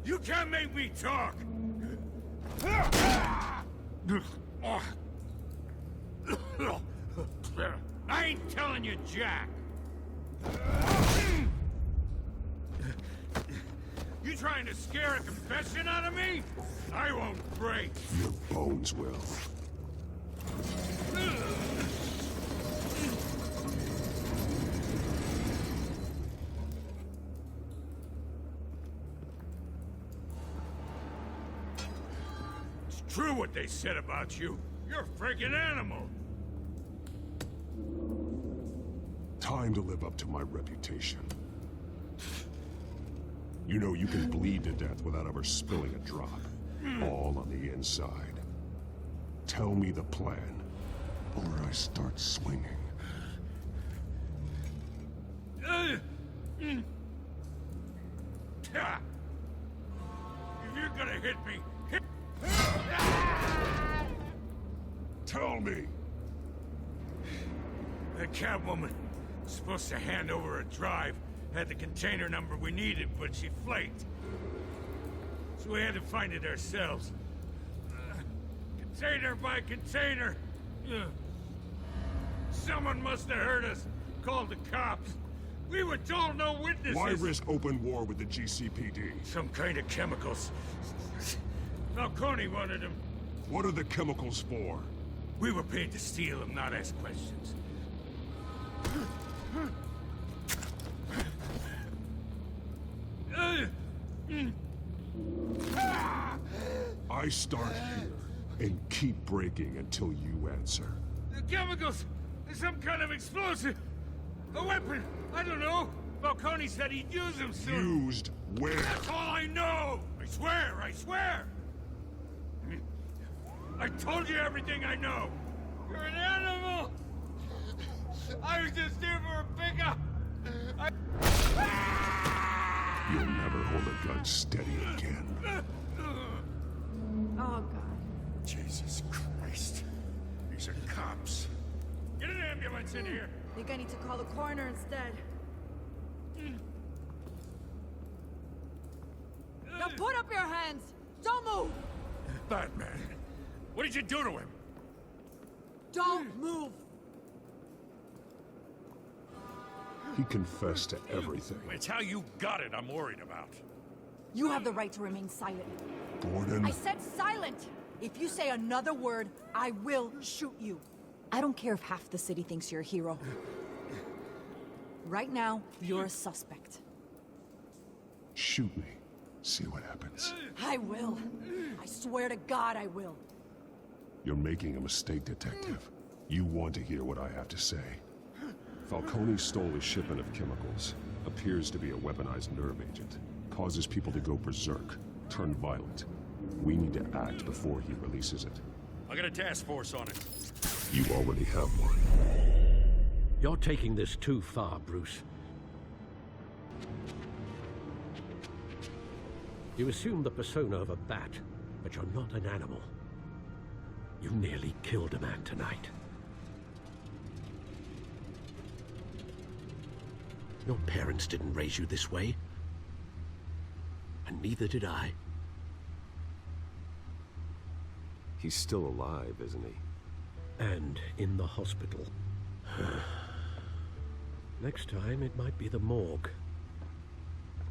You can't make me talk! I ain't telling you jack! You trying to scare a confession out of me? I won't break! Your bones will. It's true what they said about you. You're a freaking animal. Time to live up to my reputation. You know you can bleed to death without ever spilling a drop. All on the inside. Tell me the plan, or I start swinging. If you're gonna hit me, hit... Tell me! The Catwoman was supposed to hand over a drive, had the container number we needed, but she flaked. So we had to find it ourselves. Container by container. Someone must have heard us, called the cops. We were told no witnesses. Why risk open war with the GCPD? Some kind of chemicals. Falcone wanted them. What are the chemicals for? We were paid to steal them, not ask questions. I start here and keep breaking until you answer. The chemicals! There's some kind of explosive! A weapon! I don't know! Falcone said he'd use them soon! Used where? That's all I know! I swear! I swear! I told you everything I know! You're an animal! I was just here for a pickup! You'll never hold a gun steady again. Oh, God. Jesus Christ. These are cops. Get an ambulance in here! Think I need to call the coroner instead. Now put up your hands! Don't move! Batman, what did you do to him? Don't move! He confessed to everything. It's how you got it I'm worried about. You have the right to remain silent. Gordon? I said silent! If you say another word, I will shoot you. I don't care if half the city thinks you're a hero. Right now, you're a suspect. Shoot me. See what happens. evidence. I will. I swear to God I will. You're making a mistake, Detective. You want to hear what I have to say. Falcone stole a shipment of chemicals. Appears to be a weaponized nerve agent. Causes people to go berserk, turn violent. We need to act before he releases it. I got a task force on it. You already have one. You're taking this too far, Bruce. You assume the persona of a bat, but you're not an animal. You nearly killed a man tonight. Your parents didn't raise you this way. And neither did I. He's still alive, isn't he? And in the hospital. Next time, it might be the morgue.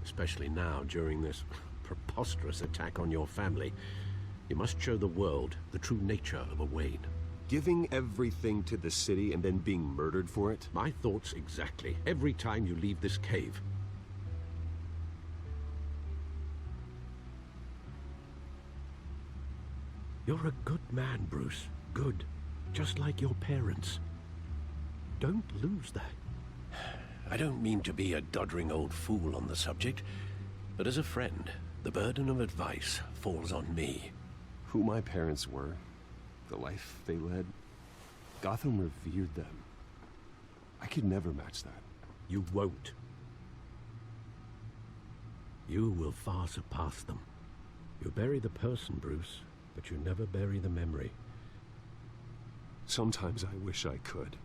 Especially now, during this preposterous attack on your family. You must show the world the true nature of a Wayne. Giving everything to the city and then being murdered for it? My thoughts exactly. Every time you leave this cave. You're a good man, Bruce. Good. Just like your parents. Don't lose that. I don't mean to be a doddering old fool on the subject, but as a friend, the burden of advice falls on me. Who my parents were, the life they led, Gotham revered them. I could never match that. You won't. You will far surpass them. You bury the person, Bruce, but you never bury the memory. Sometimes I wish I could.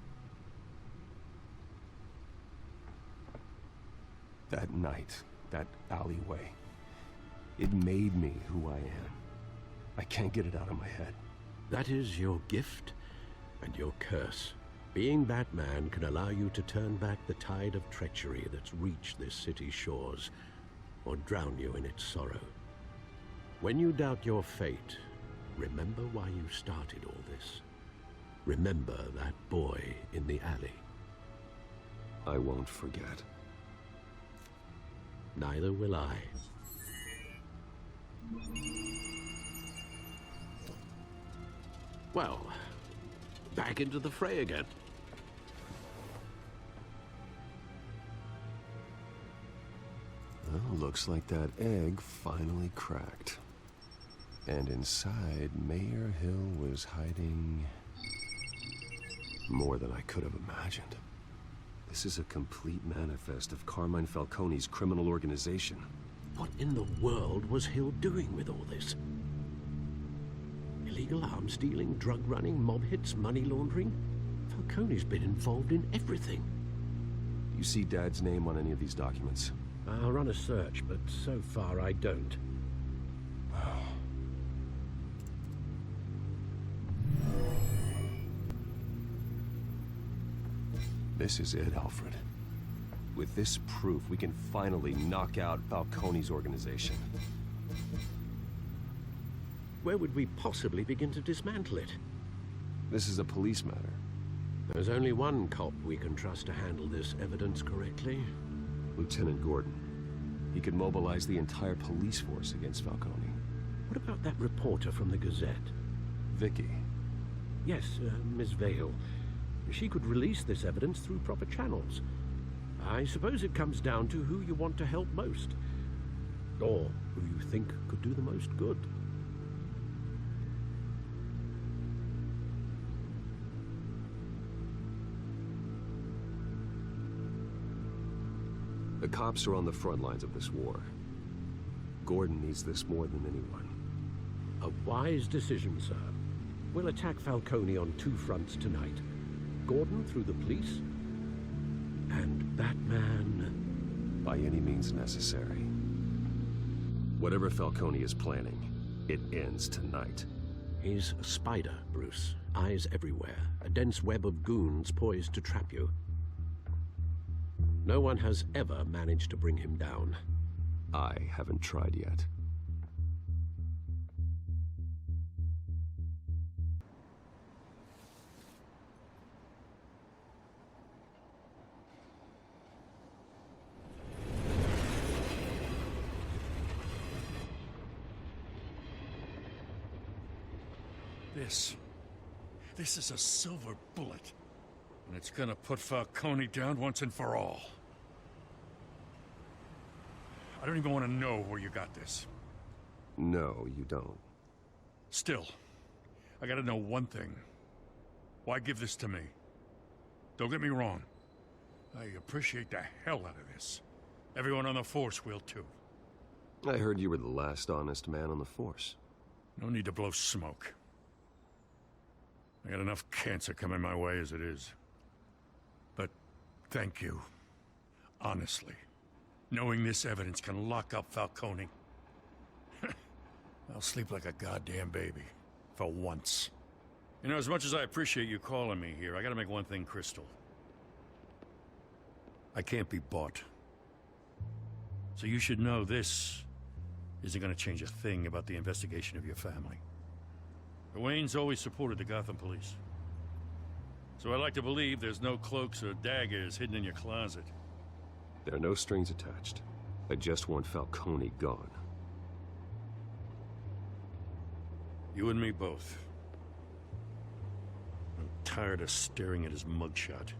That night, that alleyway, it made me who I am. I can't get it out of my head. That is your gift and your curse. Being Batman can allow you to turn back the tide of treachery that's reached this city's shores, or drown you in its sorrow. When you doubt your fate, remember why you started all this. Remember that boy in the alley. I won't forget. Neither will I. Well, back into the fray again. Well, looks like that egg finally cracked. And inside, Mayor Hill was hiding more than I could have imagined. This is a complete manifest of Carmine Falcone's criminal organization. What in the world was Hill doing with all this? Illegal arms dealing, drug running, mob hits, money laundering? Falcone's been involved in everything. Do you see Dad's name on any of these documents? I'll run a search, but so far I don't. This is it, Alfred. With this proof, we can finally knock out Falcone's organization. Where would we possibly begin to dismantle it? This is a police matter. There's only one cop we can trust to handle this evidence correctly. Lieutenant Gordon. He could mobilize the entire police force against Falcone. What about that reporter from the Gazette? Vicky. Yes, Miss Vale. She could release this evidence through proper channels. I suppose it comes down to who you want to help most. Or who you think could do the most good. The cops are on the front lines of this war. Gordon needs this more than anyone. A wise decision, sir. We'll attack Falcone on two fronts tonight. Gordon through the police, and Batman... by any means necessary. Whatever Falcone is planning, it ends tonight. He's a spider, Bruce. Eyes everywhere. A dense web of goons poised to trap you. No one has ever managed to bring him down. I haven't tried yet. This is a silver bullet. And it's gonna put Falcone down once and for all. I don't even want to know where you got this. No, you don't. Still, I gotta know one thing. Why give this to me? Don't get me wrong. I appreciate the hell out of this. Everyone on the Force will too. I heard you were the last honest man on the Force. No need to blow smoke. I got enough cancer coming my way as it is. But thank you. Honestly. Knowing this evidence can lock up Falcone. I'll sleep like a goddamn baby. For once. You know, as much as I appreciate you calling me here, I gotta make one thing crystal. I can't be bought. So you should know this isn't gonna change a thing about the investigation of your family. The Waynes always supported the Gotham police. So I like to believe there's no cloaks or daggers hidden in your closet. There are no strings attached. I just want Falcone gone. You and me both. I'm tired of staring at his mugshot.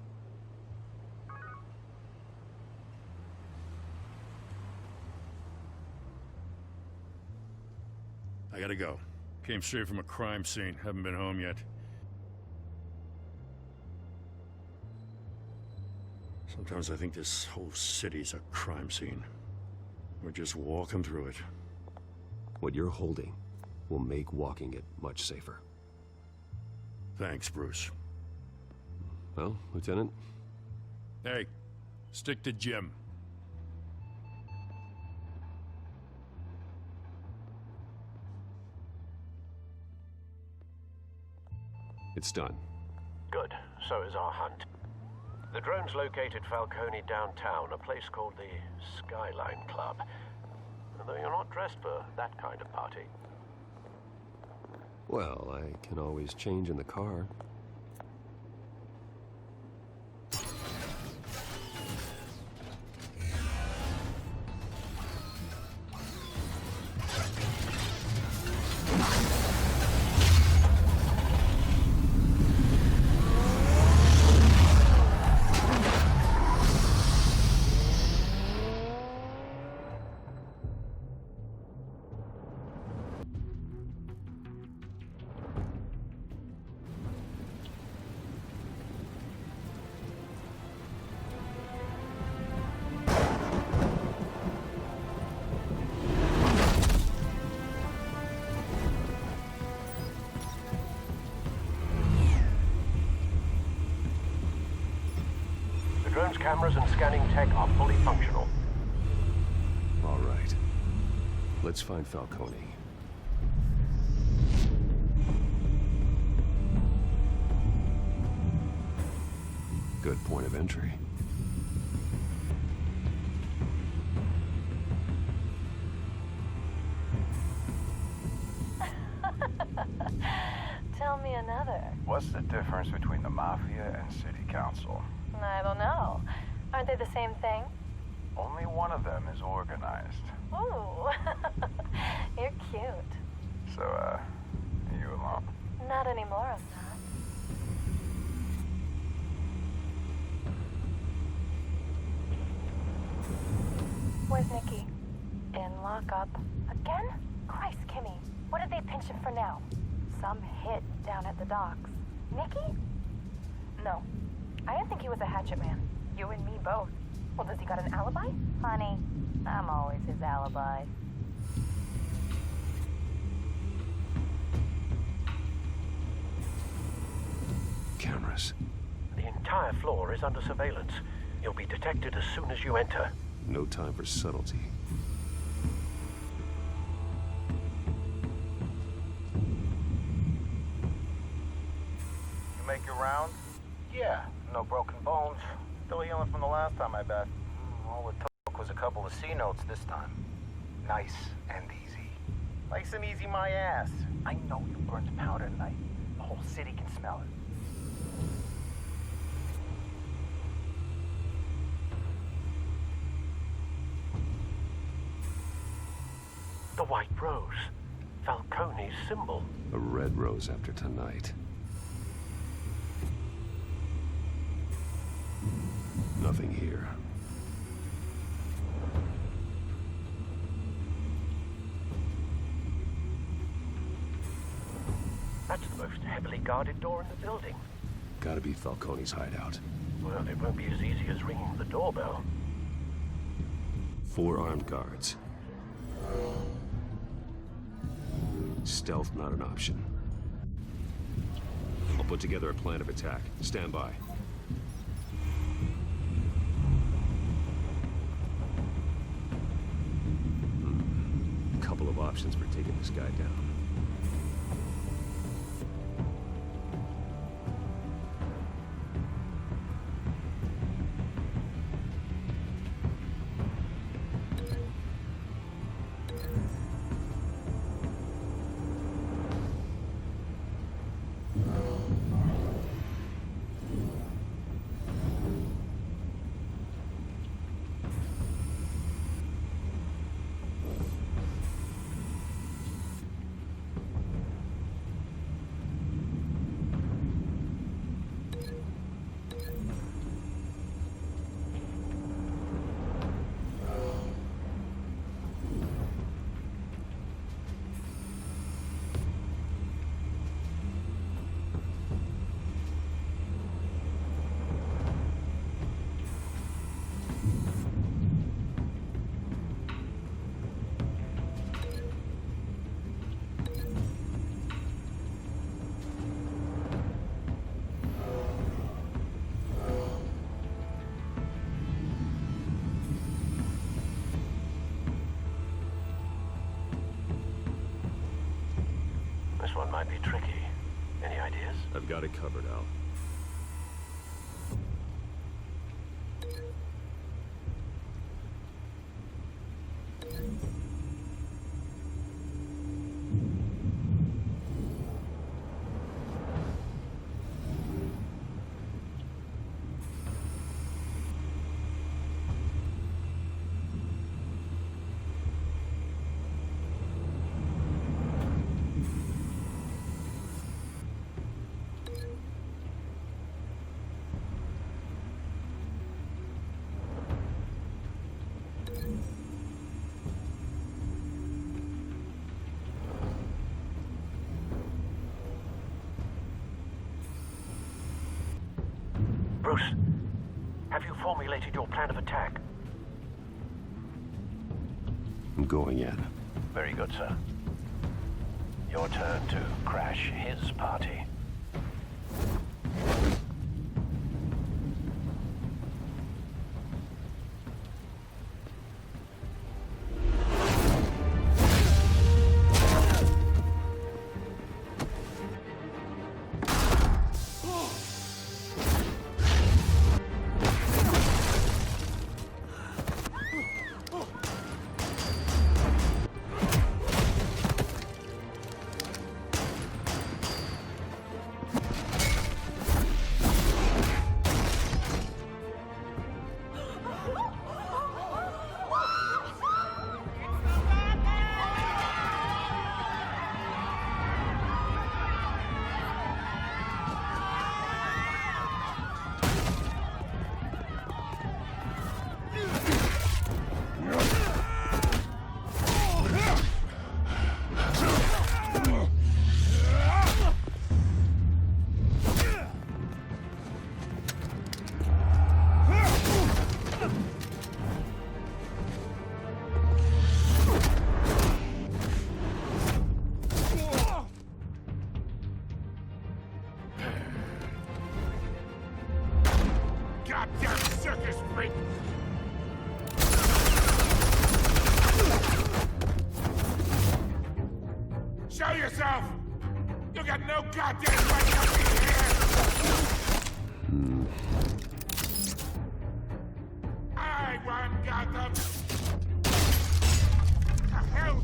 I gotta go. Came straight from a crime scene. Haven't been home yet. Sometimes I think this whole city's a crime scene. We're just walking through it. What you're holding will make walking it much safer. Thanks, Bruce. Well, Lieutenant? Hey, stick to Jim. It's done. Good. So is our hunt. The drones located Falcone downtown, a place called the Skyline Club. Though you're not dressed for that kind of party. Well, I can always change in the car. Drone's cameras and scanning tech are fully functional. All right. Let's find Falcone. Good point of entry. Tell me another. What's the difference between the Mafia and City Council? I don't know. Aren't they the same thing? Only one of them is organized. Ooh. You're cute. So, you alone? Not anymore, I'm not. Where's Nikki? In lockup. Again? Christ, Kimmy. What did they pinch him for now? Some hit down at the docks. Nikki? No. I didn't think he was a hatchet man. You and me both. Well, does he got an alibi? Honey, I'm always his alibi. Cameras. The entire floor is under surveillance. You'll be detected as soon as you enter. No time for subtlety. You make your rounds? Yeah, no broken bones. Still healing from the last time, I bet. All it took was a couple of C notes this time. Nice and easy. Nice and easy, my ass. I know you burned powder tonight. The whole city can smell it. The White Rose. Falcone's symbol. A red rose after tonight. Nothing here. That's the most heavily guarded door in the building. Gotta be Falcone's hideout. Well, it won't be as easy as ringing the doorbell. 4 armed guards. Stealth not an option. I'll put together a plan of attack. Stand by. Couple of options for taking this guy down. This one might be tricky. Any ideas? I've got it covered, Al. Bruce, have you formulated your plan of attack? I'm going in. Very good, sir. Your turn to crash his party. Goddamn circus freak! Show yourself! You got no goddamn right to be here! I won Gotham! The hell?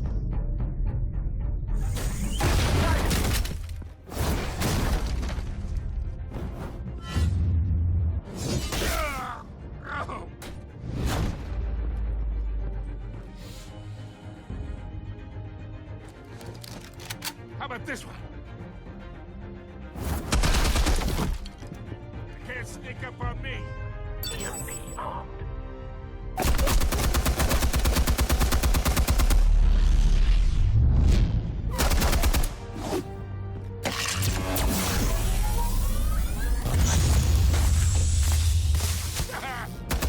How about this one? You can't sneak up on me. EMP armed.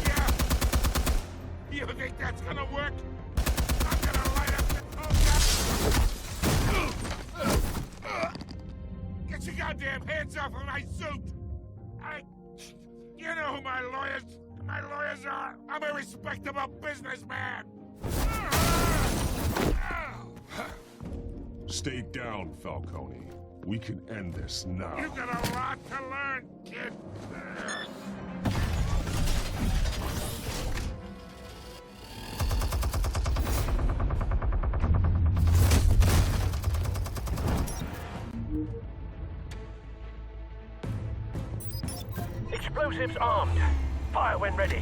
Yeah. You think that's gonna work? I'm gonna light up the Get your goddamn hands off of my suit! You know who my lawyers are! I'm a respectable businessman! Stay down, Falcone. We can end this now. You got a lot to learn, kid! Explosives armed. Fire when ready.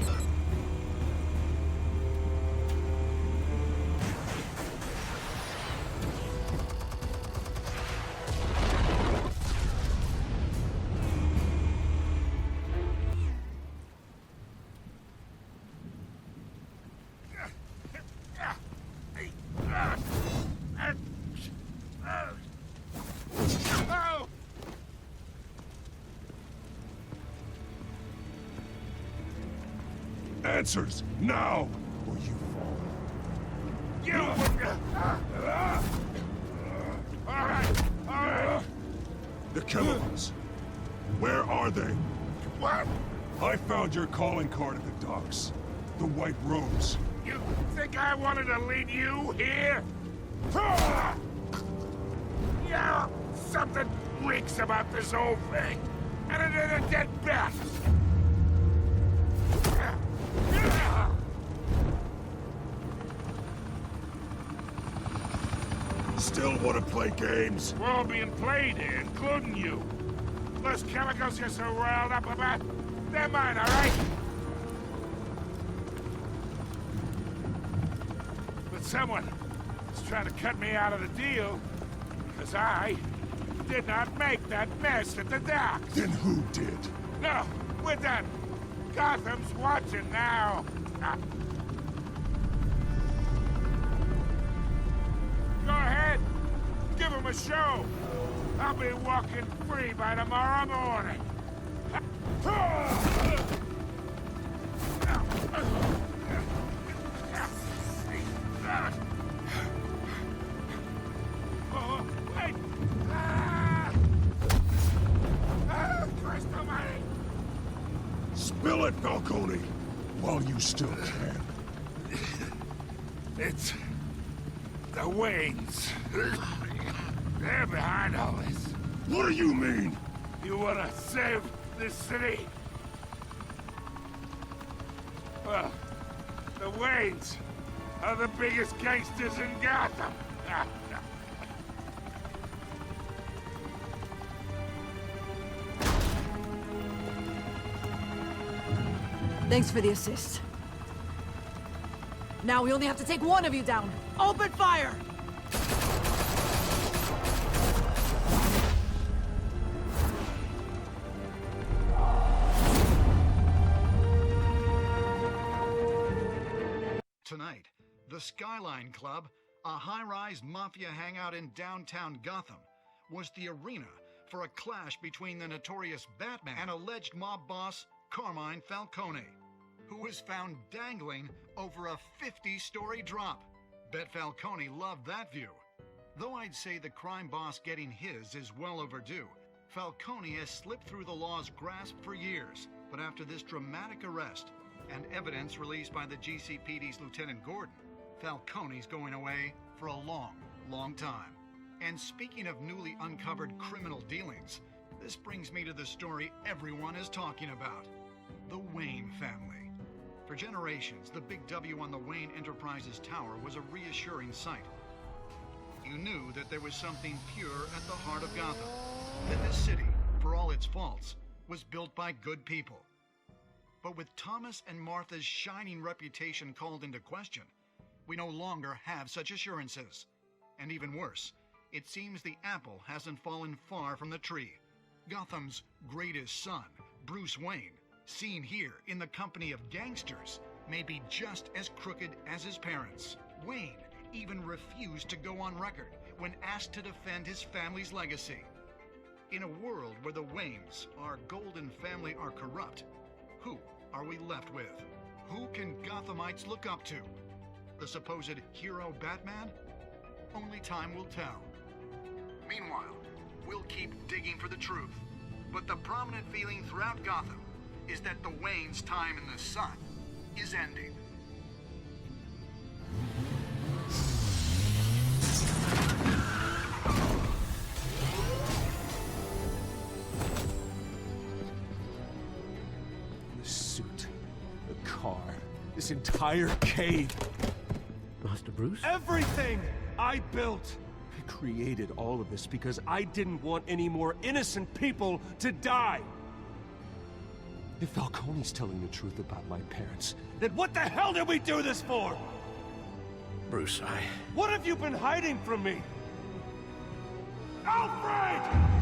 Answers, now, or you fall. All right. The chemicals. Where are they? What? I found your calling card at the docks. The White Rose. You think I wanted to lead you here? Yeah, something reeks about this whole thing. And it is a dead bat. Still want to play games? We're all being played here, including you. Those chemicals you're so riled up about, they're mine, all right? But someone is trying to cut me out of the deal, because I did not make that mess at the docks. Then who did? No, we're done. Gotham's watching now. Go ahead. Give him a show. I'll be walking free by tomorrow morning. Oh, wait. Christ almighty. Spill it, Falcone, while you still can. It's the Waynes. They're behind all this. What do you mean? You wanna save this city? Well, the Waynes are the biggest gangsters in Gotham. Thanks for the assist. Now we only have to take one of you down. Open fire! Tonight, the Skyline Club, a high-rise mafia hangout in downtown Gotham, was the arena for a clash between the notorious Batman and alleged mob boss Carmine Falcone, who was found dangling over a 50-story drop. Bet Falcone loved that view. Though I'd say the crime boss getting his is well overdue, Falcone has slipped through the law's grasp for years. But after this dramatic arrest and evidence released by the GCPD's Lieutenant Gordon, Falcone's going away for a long, long time. And speaking of newly uncovered criminal dealings, this brings me to the story everyone is talking about: the Wayne family. For generations, the big W on the Wayne Enterprises Tower was a reassuring sight. You knew that there was something pure at the heart of Gotham, that this city, for all its faults, was built by good people. But with Thomas and Martha's shining reputation called into question, we no longer have such assurances. And even worse, it seems the apple hasn't fallen far from the tree. Gotham's greatest son, Bruce Wayne, seen here in the company of gangsters, may be just as crooked as his parents. Wayne even refused to go on record when asked to defend his family's legacy. In a world where the Waynes, our golden family, are corrupt, who are we left with? Who can Gothamites look up to? The supposed hero Batman? Only time will tell. Meanwhile, we'll keep digging for the truth. But the prominent feeling throughout Gotham is that the Waynes' time in the sun is ending. The suit, the car, this entire cave. Master Bruce? Everything I built! I created all of this because I didn't want any more innocent people to die! If Falcone's telling the truth about my parents, then what the hell did we do this for? Bruce, What have you been hiding from me? Alfred!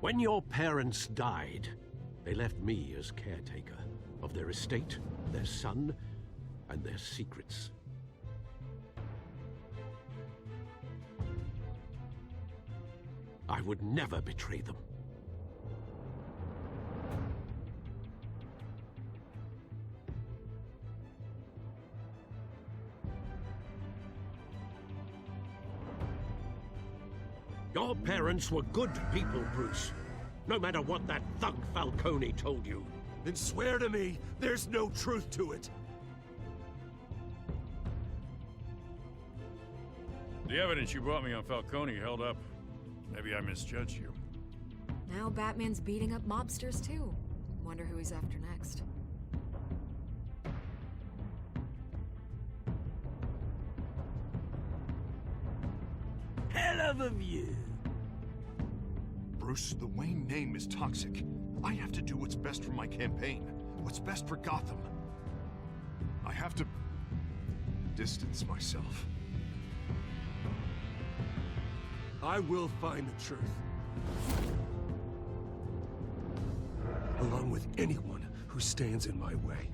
When your parents died, they left me as caretaker of their estate, their son, and their secrets. I would never betray them. Your parents were good people, Bruce. No matter what that thug Falcone told you. Then swear to me there's no truth to it. The evidence you brought me on Falcone held up. Maybe I misjudged you. Now Batman's beating up mobsters too. Wonder who he's after next. Hell of a view. Bruce, the Wayne name is toxic. I have to do what's best for my campaign, what's best for Gotham. I have to distance myself. I will find the truth. Along with anyone who stands in my way.